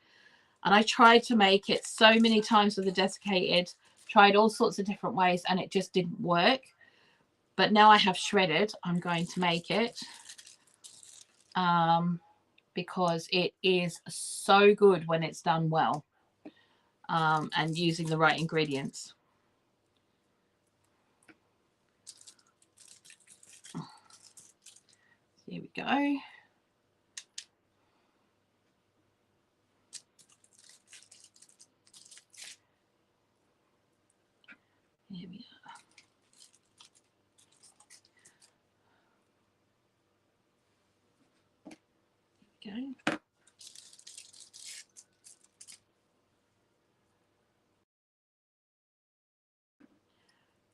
And I tried to make it so many times with the desiccated, tried all sorts of different ways, and it just didn't work. But now I have shredded, I'm going to make it because it is so good when it's done well and using the right ingredients. Here we go. Here we go.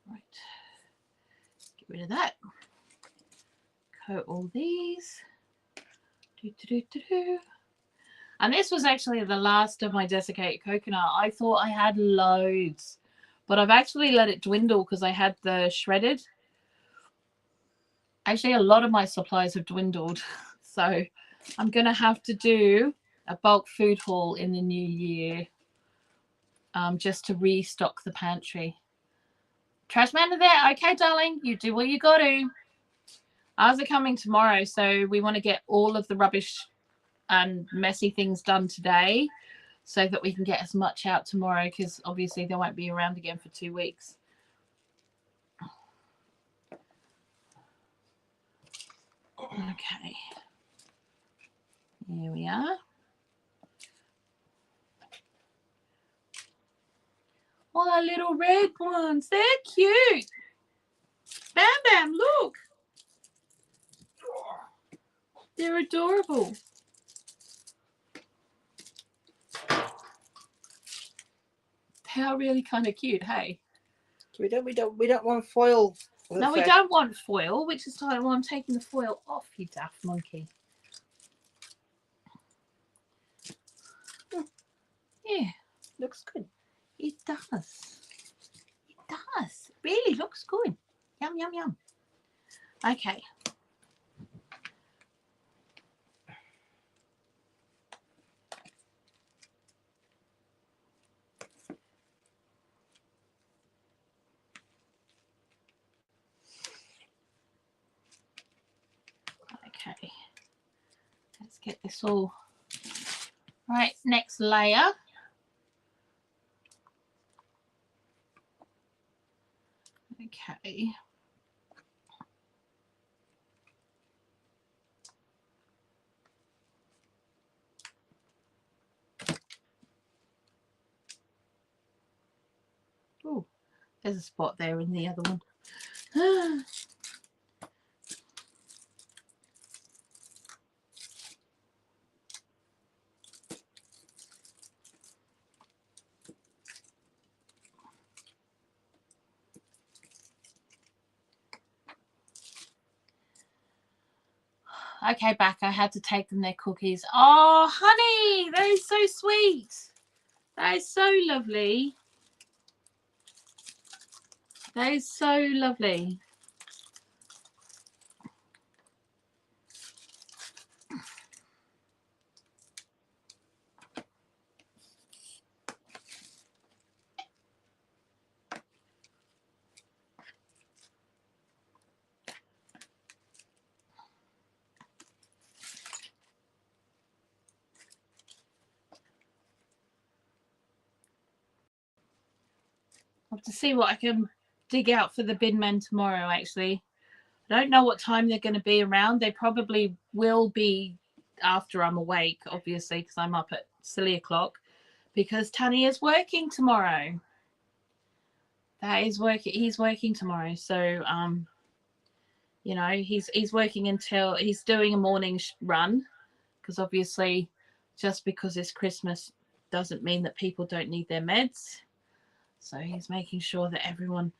Right. Get rid of that. Coat all these. And this was actually the last of my desiccated coconut. I thought I had loads, but I've actually let it dwindle because I had the shredded. Actually, a lot of my supplies have dwindled. So I'm going to have to do a bulk food haul in the new year just to restock the pantry. Trash man are there. Okay, darling, you do what you got to. Ours are coming tomorrow, so we want to get all of the rubbish and messy things done today so that we can get as much out tomorrow because obviously they won't be around again for 2 weeks. Okay. Here we are. Oh, our little red ones. They're cute. Bam Bam, look. They're adorable. How really kind of cute, hey? We don't want foil. No, we don't want foil, which is why I'm taking the foil off, you daft monkey. Yeah, Looks good. it does. It does. It really looks good. Yum, yum, yum. Okay. Okay. Let's get this all right. Next layer. Okay. Oh, there's a spot there in the other one. Okay, back. I had to take them their cookies. Oh, honey, that is so sweet. That is so lovely. That is so lovely. I have to see what I can dig out for the bin men tomorrow, actually. I don't know what time they're going to be around. They probably will be after I'm awake, obviously, because I'm up at silly o'clock, because Tanny is working tomorrow. That is working. He's working tomorrow. So, you know, he's working until he's doing a morning run, because obviously just because it's Christmas doesn't mean that people don't need their meds. So he's making sure that everyone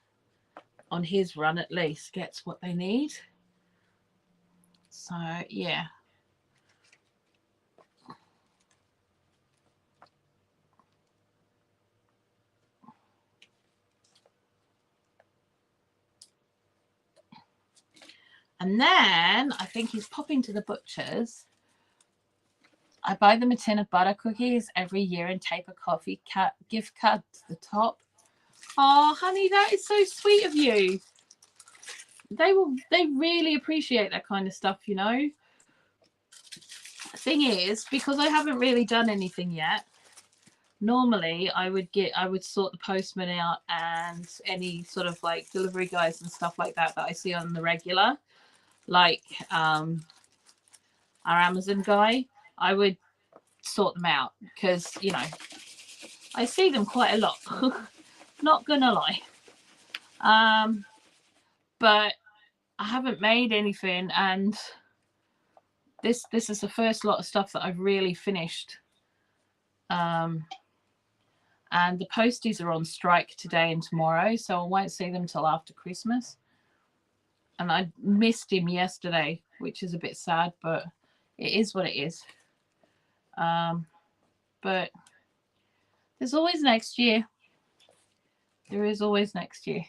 on his run at least gets what they need. So yeah. And then I think he's popping to the butcher's. I buy them a tin of butter cookies every year and tape a coffee gift card to the top. Oh, honey, that is so sweet of you. They really appreciate that kind of stuff, you know. Thing is, because I haven't really done anything yet, normally I would sort the postman out and any sort of like delivery guys and stuff like that I see on the regular, like our Amazon guy. I would sort them out because, you know, I see them quite a lot. Not gonna lie. But I haven't made anything, and this is the first lot of stuff that I've really finished. And the posties are on strike today and tomorrow, so I won't see them till after Christmas. And I missed him yesterday, which is a bit sad, but it is what it is. But there's always next year. There is always next year.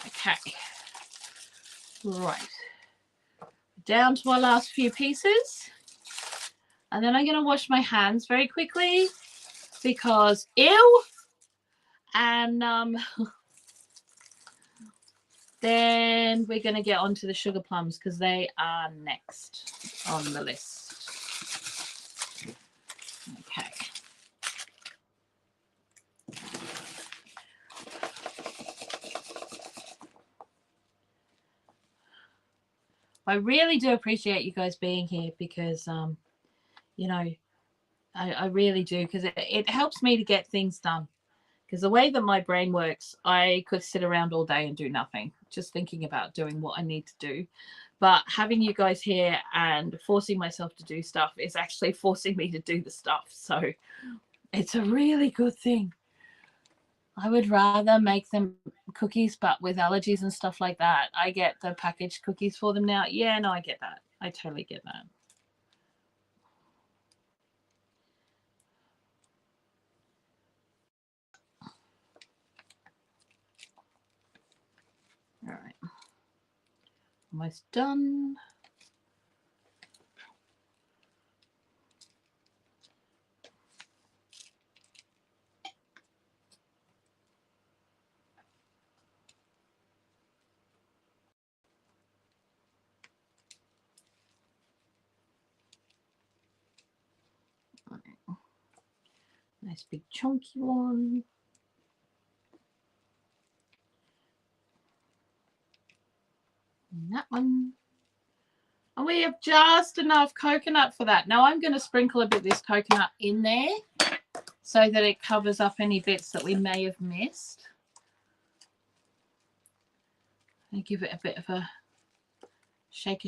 Okay. Right. Down to our last few pieces. And then I'm going to wash my hands very quickly because ew. And then we're going to get onto the sugar plums because they are next on the list. Okay. I really do appreciate you guys being here because, you know, I really do, because it helps me to get things done. Because the way that my brain works, I could sit around all day and do nothing, just thinking about doing what I need to do. But having you guys here and forcing myself to do stuff is actually forcing me to do the stuff. So it's a really good thing. I would rather make them cookies, but with allergies and stuff like that. I get the packaged cookies for them now. Yeah, no, I get that. I totally get that. All right. Almost done. Nice big chunky one. And that one. And we have just enough coconut for that. Now I'm going to sprinkle a bit of this coconut in there so that it covers up any bits that we may have missed. And give it a bit of a shake.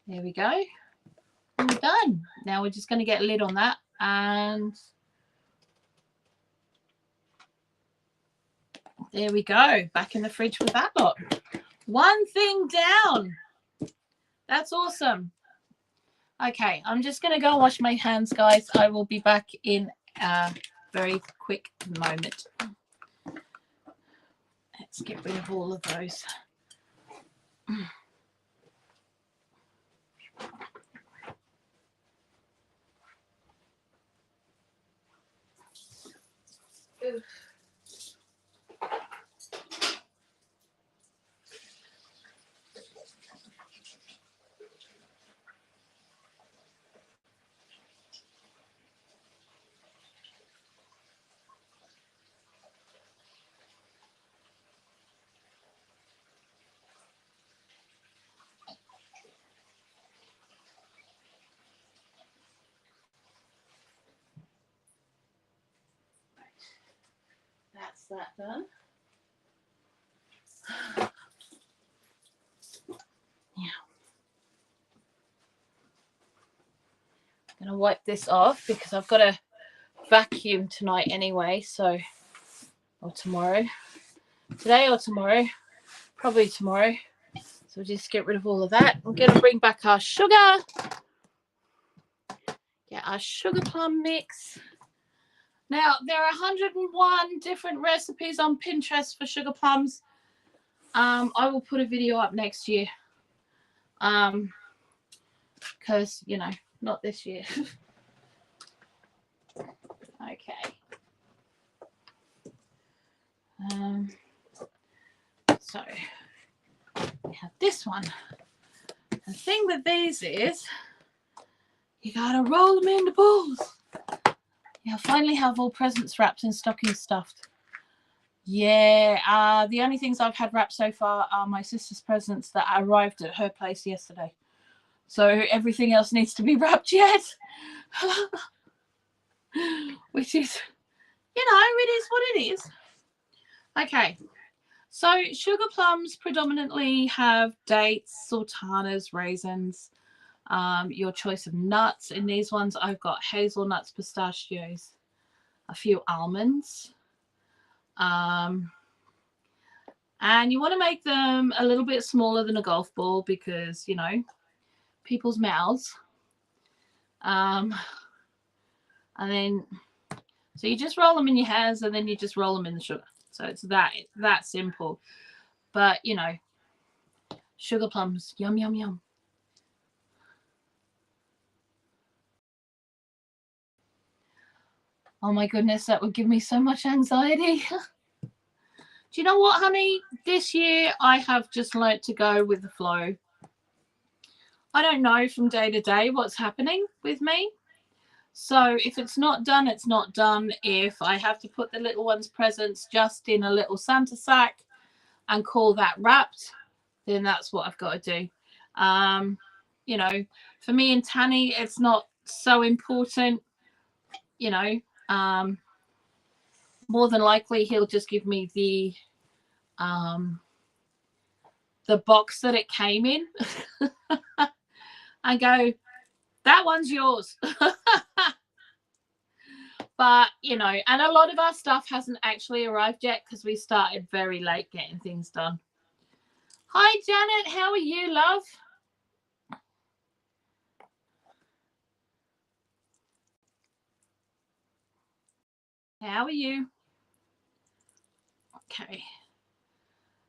There we go. We're done. Now we're just going to get a lid on that, and there we go. Back in the fridge with that lot. One thing down. That's awesome. Okay, I'm just going to go wash my hands, guys. I will be back in a very quick moment. Let's get rid of all of those. Oof. That's that done. Now, I'm going to wipe this off because I've got to vacuum tonight anyway, so, or tomorrow. Today or tomorrow, probably tomorrow. So we'll just get rid of all of that. I'm going to bring back our sugar. Get our sugar plum mix. Now, there are 101 different recipes on Pinterest for sugar plums. I will put a video up next year. Because, you know, not this year. Okay. So, we have this one. The thing with these is, you gotta roll them into balls. Yeah, I finally have all presents wrapped and stocking stuffed. Yeah, the only things I've had wrapped so far are my sister's presents that arrived at her place yesterday. So everything else needs to be wrapped yet. Which is, you know, it is what it is. Okay, so sugar plums predominantly have dates, sultanas, raisins, your choice of nuts. In these ones, I've got hazelnuts, pistachios, a few almonds. And you want to make them a little bit smaller than a golf ball because, you know, people's mouths. And then, so you just roll them in your hands and then you just roll them in the sugar. So it's that simple. But, you know, sugar plums, yum, yum, yum. Oh my goodness, that would give me so much anxiety. Do you know what, honey? This year I have just learnt to go with the flow. I don't know from day to day what's happening with me. So if it's not done, it's not done. If I have to put the little one's presents just in a little Santa sack and call that wrapped, then that's what I've got to do. You know, for me and Tanny, it's not so important. You know, more than likely he'll just give me the box that it came in and go, that one's yours. But, you know, and a lot of our stuff hasn't actually arrived yet because we started very late getting things done. Hi, Janet. How are you, love? How are you? Okay.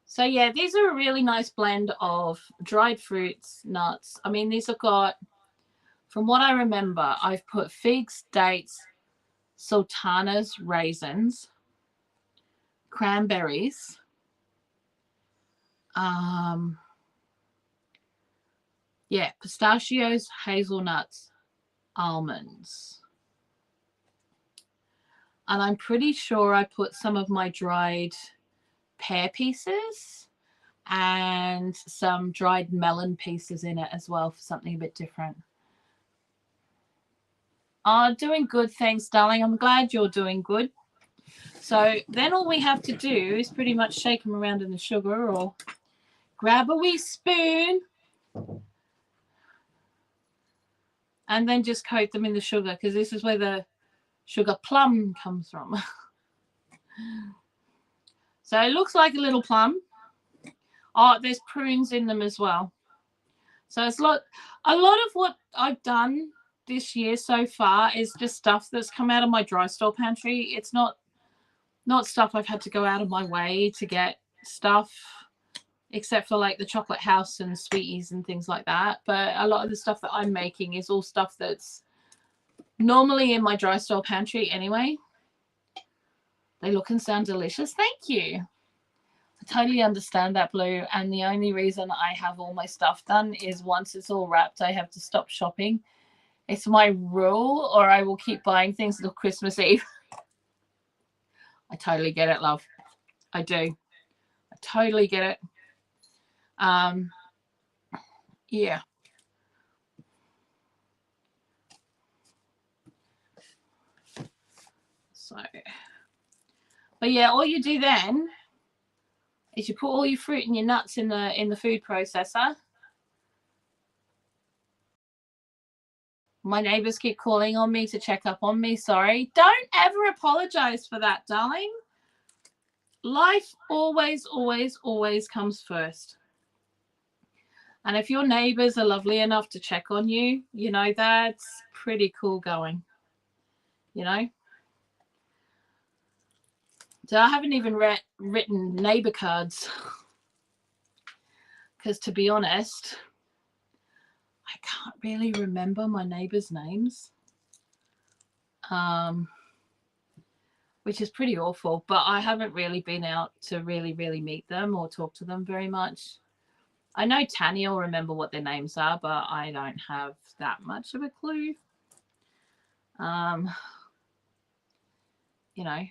So, yeah, these are a really nice blend of dried fruits, nuts. I mean, these have got, from what I remember, I've put figs, dates, sultanas, raisins, cranberries, yeah, pistachios, hazelnuts, almonds. And I'm pretty sure I put some of my dried pear pieces and some dried melon pieces in it as well for something a bit different. Doing good, thanks, darling. I'm glad you're doing good. So then all we have to do is pretty much shake them around in the sugar or grab a wee spoon and then just coat them in the sugar, because this is where the sugar plum comes from. So it looks like a little plum. Oh, there's prunes in them as well. So it's a lot of what I've done this year so far is just stuff that's come out of my dry store pantry. It's not stuff I've had to go out of my way to get stuff, except for like the chocolate house and sweeties and things like that. But a lot of the stuff that I'm making is all stuff that's normally in my dry store pantry anyway. They look and sound delicious. Thank you. I totally understand that, Blue. And the only reason I have all my stuff done is once it's all wrapped, I have to stop shopping. It's my rule, or I will keep buying things until Christmas Eve. I totally get it, love. I do. I totally get it. Yeah. So, but yeah, all you do then is you put all your fruit and your nuts in the food processor. My neighbors keep calling on me to check up on me. Sorry. Don't ever apologize for that, darling. Life always, always, always comes first. And if your neighbors are lovely enough to check on you, you know, that's pretty cool going, you know. So I haven't even written neighbor cards because, to be honest, I can't really remember my neighbors' names, which is pretty awful. But I haven't really been out to really meet them or talk to them very much. I know Tanny will remember what their names are, but I don't have that much of a clue. You know.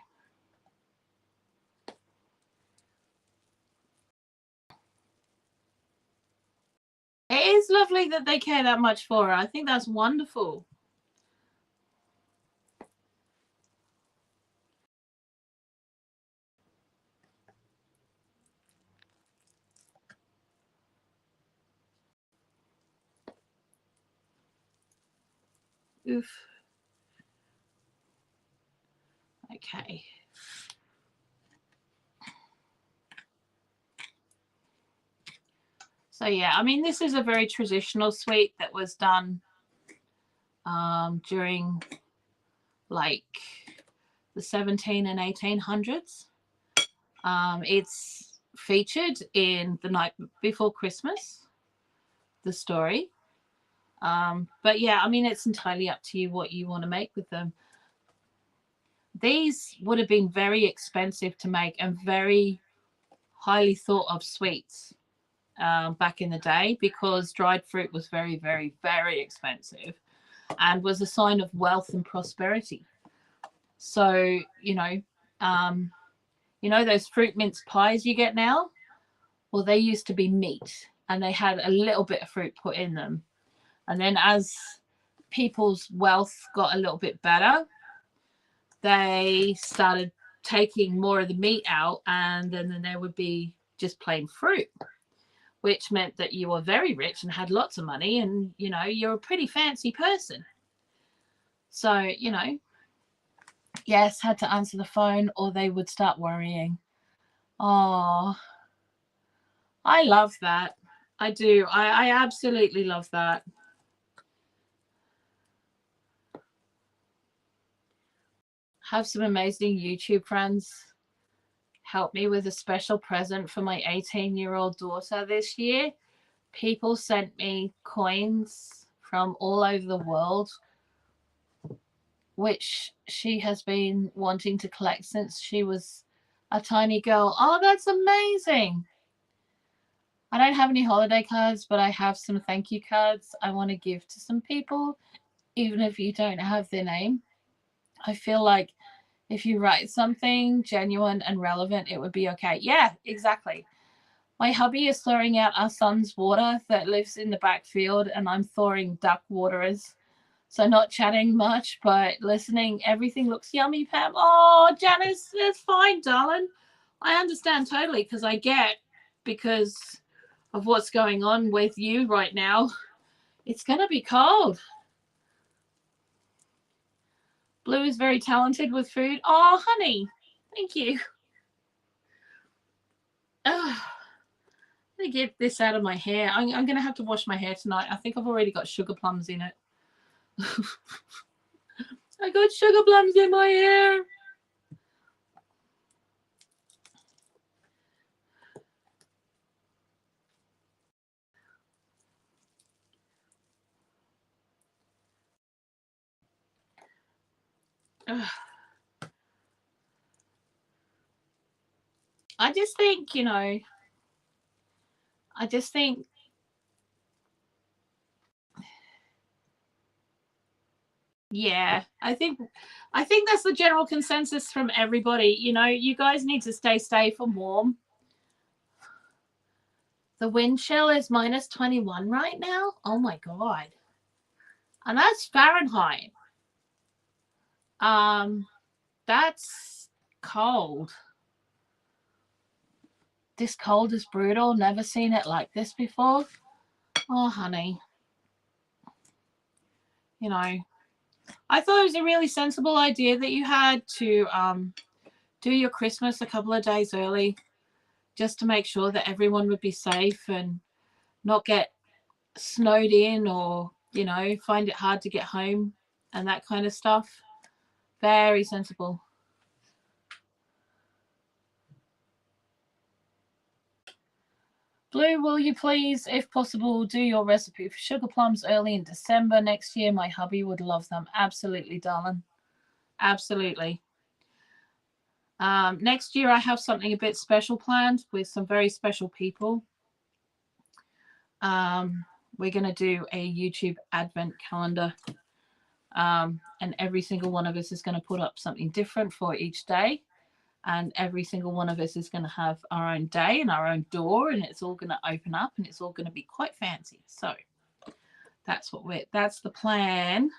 It is lovely that they care that much for her. I think that's wonderful. Oof. Okay. So yeah, I mean, this is a very traditional sweet that was done during like the 17 and 1800s. It's featured in The Night Before Christmas, the story. But yeah, I mean, it's entirely up to you what you want to make with them. These would have been very expensive to make and very highly thought of sweets back in the day, because dried fruit was very, very, very expensive and was a sign of wealth and prosperity. So, you know, those fruit mince pies you get now, well, they used to be meat, and they had a little bit of fruit put in them. And then as people's wealth got a little bit better, they started taking more of the meat out, and then there would be just plain fruit, which meant that you were very rich and had lots of money, and you know, you're a pretty fancy person. So, you know, yes, had to answer the phone or they would start worrying. Oh, I love that. I do. I absolutely love that. Have some amazing YouTube friends help me with a special present for my 18-year-old daughter this year. People sent me coins from all over the world, which she has been wanting to collect since she was a tiny girl. Oh, that's amazing. I don't have any holiday cards, but I have some thank you cards I want to give to some people, even if you don't have their name. I feel like if you write something genuine and relevant, it would be okay. Yeah, exactly. My hubby is thawing out our son's water that lives in the back field, and I'm thawing duck waterers. So not chatting much, but listening. Everything looks yummy, Pam. Oh, Janice, it's fine, darling. I understand totally because of what's going on with you right now. It's going to be cold. Blue is very talented with food. Oh, honey, thank you. Oh, let me get this out of my hair. I'm going to have to wash my hair tonight. I think I've already got sugar plums in it. I got sugar plums in my hair. Ugh. I just think, you know, yeah, I think that's the general consensus from everybody. You know, you guys need to stay safe and warm. The wind chill is minus 21 right now. Oh my God. And that's Fahrenheit. That's cold. This cold is brutal. Never seen it like this before. Oh, honey. You know, I thought it was a really sensible idea that you had to do your Christmas a couple of days early, just to make sure that everyone would be safe and not get snowed in, or, you know, find it hard to get home and that kind of stuff. Very sensible. Blue, will you please, if possible, do your recipe for sugar plums early in December next year? My hubby would love them. Absolutely, darling. Absolutely. Next year, I have something a bit special planned with some very special people. We're going to do a YouTube advent calendar. And every single one of us is going to put up something different for each day. And every single one of us is going to have our own day and our own door, and it's all going to open up, and it's all going to be quite fancy. So that's the plan.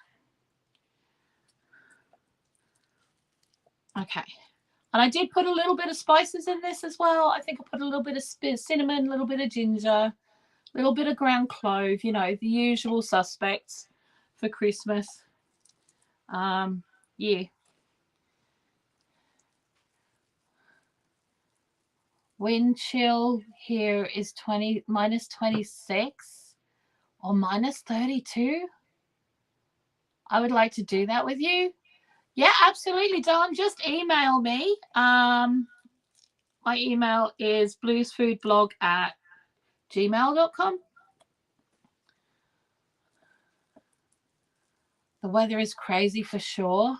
Okay. And I did put a little bit of spices in this as well. I think I put a little bit of cinnamon, a little bit of ginger, a little bit of ground clove, you know, the usual suspects for Christmas. Yeah. Wind chill here is minus 26 or minus 32. I would like to do that with you. Yeah, absolutely, darling. Just email me. My email is bluesfoodblog@gmail.com. The weather is crazy for sure.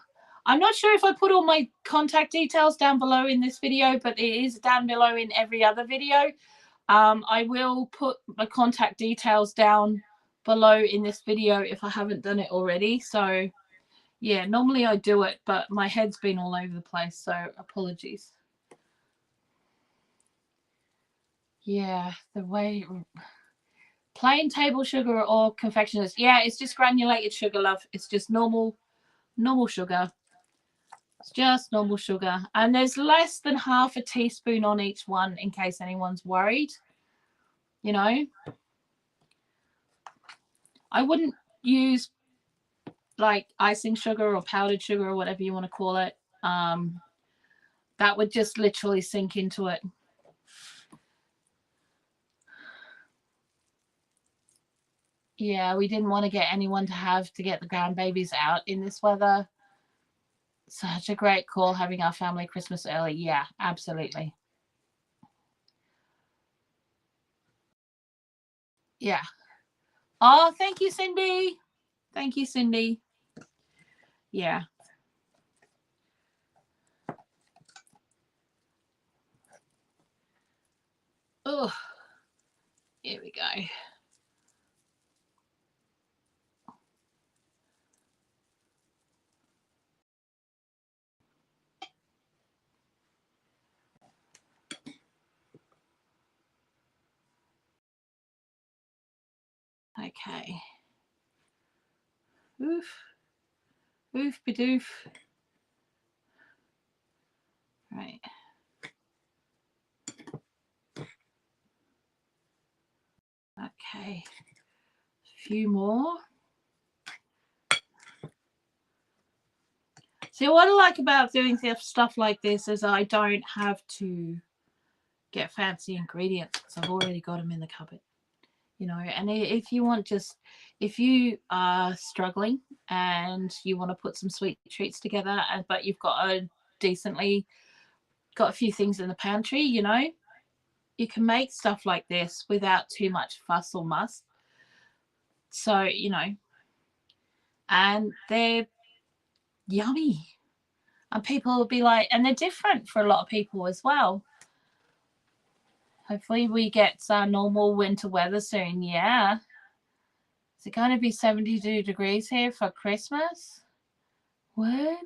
I'm not sure if I put all my contact details down below in this video, but it is down below in every other video. I will put my contact details down below in this video if I haven't done it already. So yeah, normally I do it, but my head's been all over the place, so apologies. Yeah, the way Plain table sugar or confectioners? Yeah, it's just granulated sugar, love. It's just normal sugar. It's just normal sugar. And there's less than half a teaspoon on each one in case anyone's worried. You know, I wouldn't use like icing sugar or powdered sugar or whatever you want to call it. That would just literally sink into it. Yeah, we didn't want to get anyone to have to get the grandbabies out in this weather. Such a great call having our family Christmas early. Yeah, absolutely. Yeah. Oh, thank you, Cindy. Thank you, Cindy. Yeah. Oh, here we go. Okay. Oof. Oof badoof. Right. Okay. A few more. See, what I like about doing stuff like this is I don't have to get fancy ingredients because I've already got them in the cupboard. You know, and if you want if you are struggling and you want to put some sweet treats together, but you've got a few things in the pantry, you know, you can make stuff like this without too much fuss or muss. So, you know, and they're yummy. And people will be like, and they're different for a lot of people as well. Hopefully we get normal winter weather soon. Yeah. Is it going to be 72 degrees here for Christmas? What?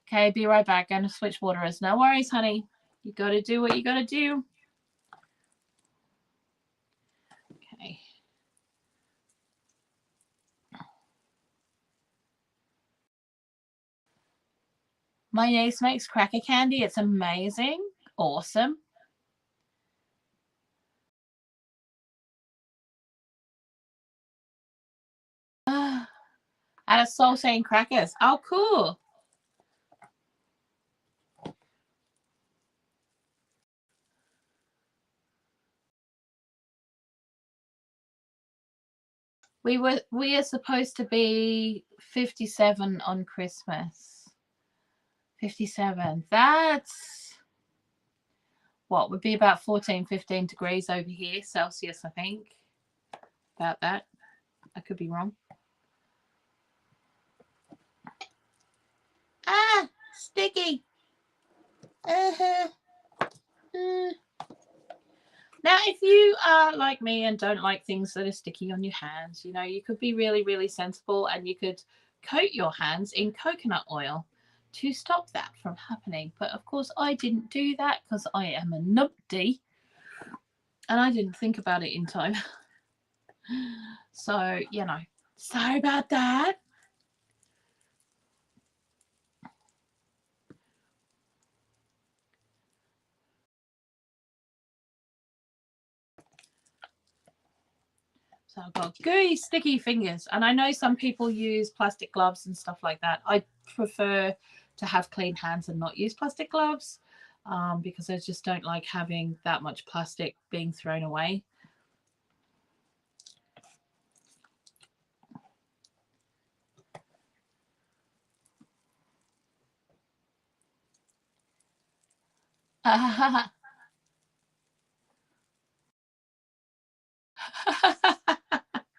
Okay, be right back. Going to switch waters. No worries, honey. You got to do what you got to do. Okay. My niece makes cracker candy. It's amazing. Awesome. Out of saltine crackers. Oh, cool. We are supposed to be 57 on Christmas. 57. That's what would be about 14, 15 degrees over here, Celsius, I think. About that. I could be wrong. Ah, sticky. Uh-huh. Now, if you are like me and don't like things that are sticky on your hands, you know, you could be really, really sensible and you could coat your hands in coconut oil to stop that from happening. But of course, I didn't do that because I am a numpty and I didn't think about it in time. So, you know, sorry about that. So I've got gooey, sticky fingers. And I know some people use plastic gloves and stuff like that. I prefer to have clean hands and not use plastic gloves because I just don't like having that much plastic being thrown away.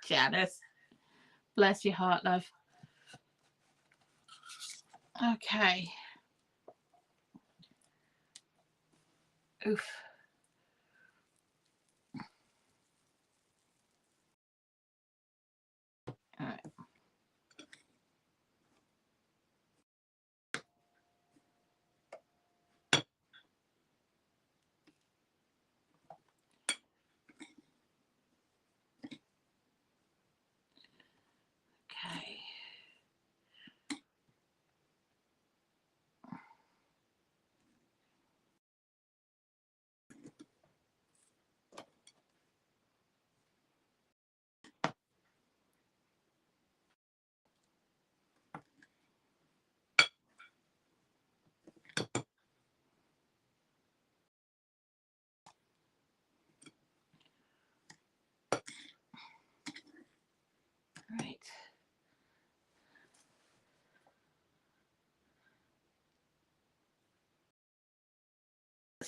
Janice, bless your heart, love. Okay. Oof. All right.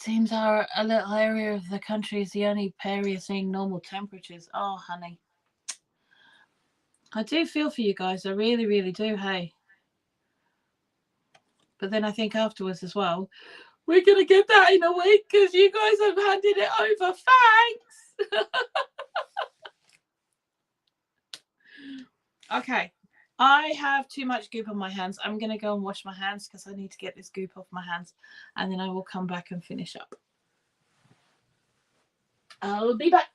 Seems our a little area of the country is the only area seeing normal temperatures. Oh, honey. I do feel for you guys. I really, really do, hey. But then I think afterwards as well, we're going to get that in a week because you guys have handed it over. Thanks. Okay. I have too much goop on my hands. I'm going to go and wash my hands because I need to get this goop off my hands. And then I will come back and finish up. I'll be back.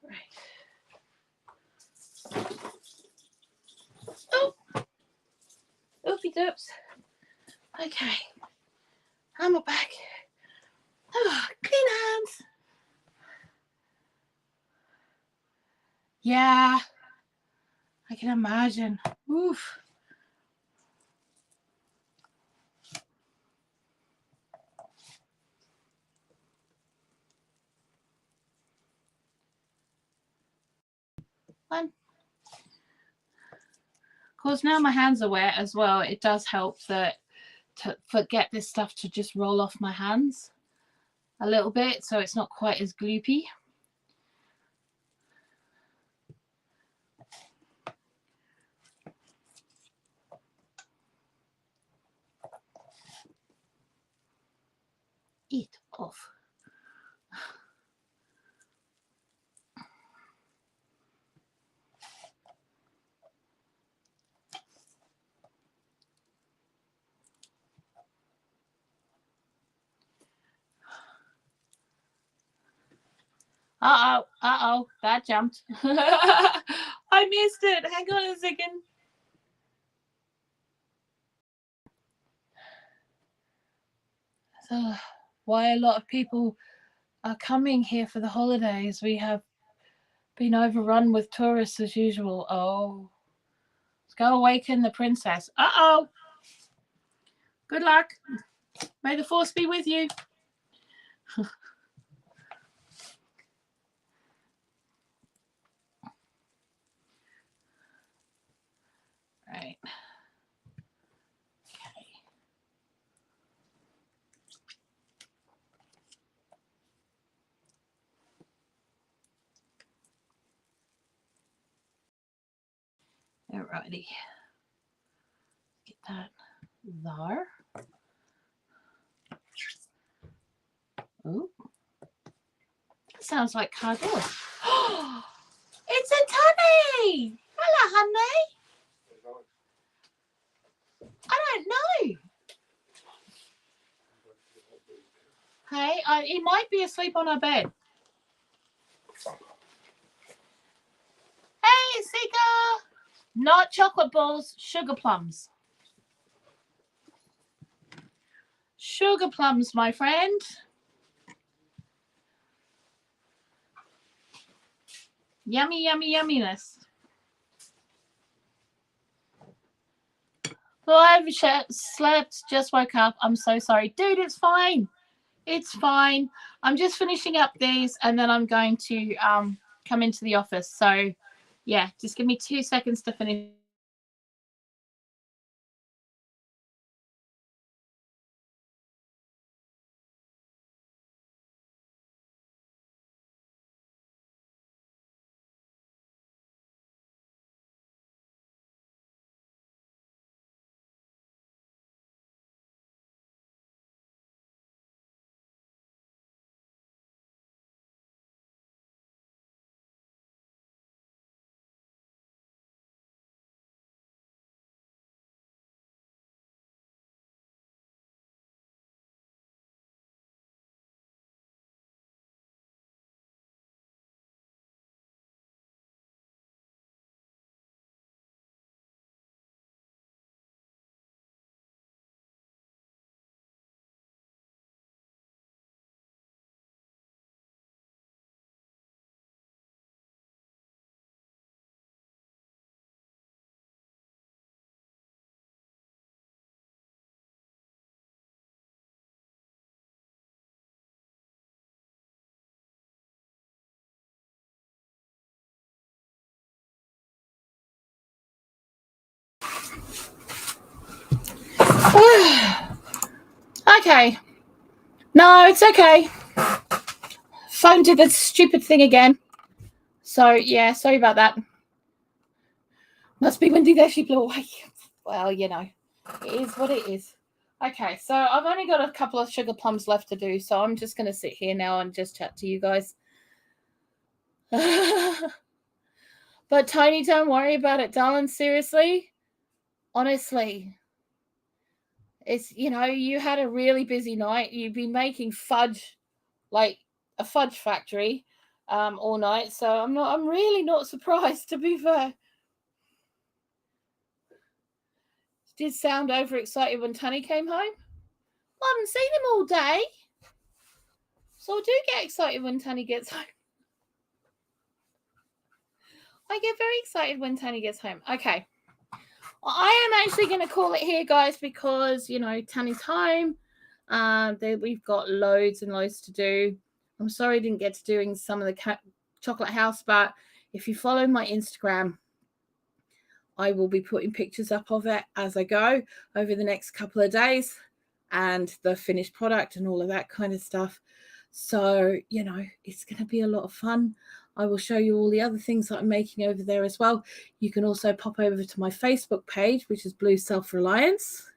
Right. Oh, oopie doops. Okay, I'm back. Oh, clean hands. Yeah, I can imagine. Oof. One. Of course, now my hands are wet as well. It does help that to get this stuff to just roll off my hands a little bit, so it's not quite as gloopy. Eat off. Uh-oh, that jumped. I missed it. Hang on a second. So, why a lot of people are coming here for the holidays. We have been overrun with tourists as usual. Oh, let's go awaken the princess. Uh-oh. Good luck. May the force be with you. Right. Okay. Alrighty. Get that there. Oh, sounds like cardboard. It's a Tunny. Hello, honey. I don't know. Hey, he might be asleep on our bed. Hey, Sika. Not chocolate balls, sugar plums. Sugar plums, my friend. Yummy, yummy, yumminess. Well, I've slept, just woke up. I'm so sorry. Dude, it's fine. It's fine. I'm just finishing up these and then I'm going to come into the office. So, yeah, just give me 2 seconds to finish. Okay. No, it's okay. Phone did the stupid thing again. So, yeah, sorry about that. Must be windy there. She blew away. Well, you know, it is what it is. Okay, so I've only got a couple of sugar plums left to do, so I'm just going to sit here now and just chat to you guys. But Tony, don't worry about it, darling. Seriously, honestly, it's, you know, you had a really busy night. You've been making fudge, like a fudge factory, all night. So I'm really not surprised, to be fair. Did sound overexcited when Tony came home. Well, I haven't seen him all day, so I do get excited when Tony gets home. I get very excited when Tony gets home. Okay. Well, I am actually going to call it here, guys, because, you know, Tony's home. We've got loads and loads to do. I'm sorry I didn't get to doing some of the chocolate house, but if you follow my Instagram, I will be putting pictures up of it as I go over the next couple of days, and the finished product and all of that kind of stuff. So, you know, it's going to be a lot of fun. I will show you all the other things that I'm making over there as well. You can also pop over to my Facebook page, which is Bloo Self-Reliance.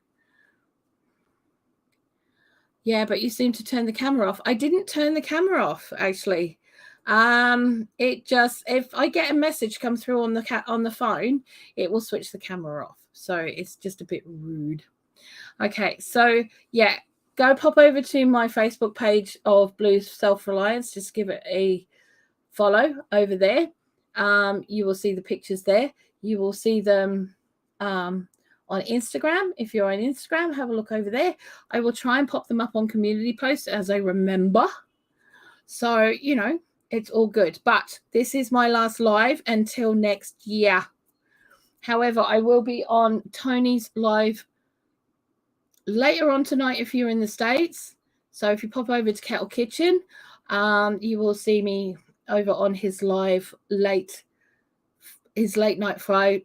Yeah, but you seem to turn the camera off. I didn't turn the camera off, actually. It just, if I get a message come through on the phone, it will switch the camera off. So it's just a bit rude. Okay, so yeah, go pop over to my Facebook page of Bloo Self-Reliance. Just give it a follow over there. You will see the pictures there. You will see them on Instagram. If you're on Instagram, have a look over there. I will try and pop them up on community posts as I remember. So, you know, it's all good. But this is my last live until next year. However, I will be on Tony's live later on tonight if you're in the States. So if you pop over to Kettle Kitchen, you will see me over on his live late night Friday.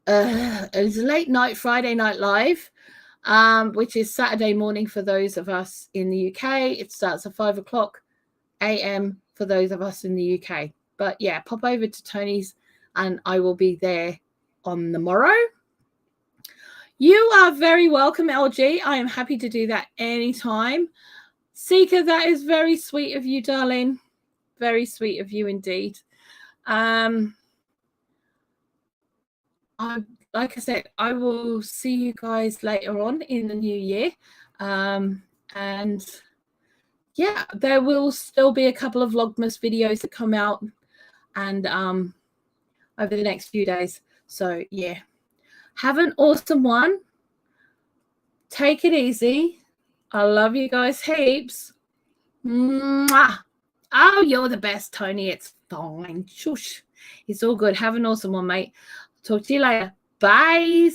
It's a late night Friday night live, which is Saturday morning for those of us in the UK. It starts at 5 o'clock a.m. for those of us in the UK. But yeah, pop over to Tony's and I will be there on the morrow. You are very welcome, LG. I am happy to do that anytime. Seeker, that is very sweet of you, darling. Very sweet of you indeed. Like I said, I will see you guys later on in the new year. And yeah, there will still be a couple of Vlogmas videos that come out and over the next few days. So yeah, have an awesome one. Take it easy. I love you guys heaps. Mwah. Oh, you're the best, Tony. It's fine. Shush. It's all good. Have an awesome one, mate. Talk to you later. Bye.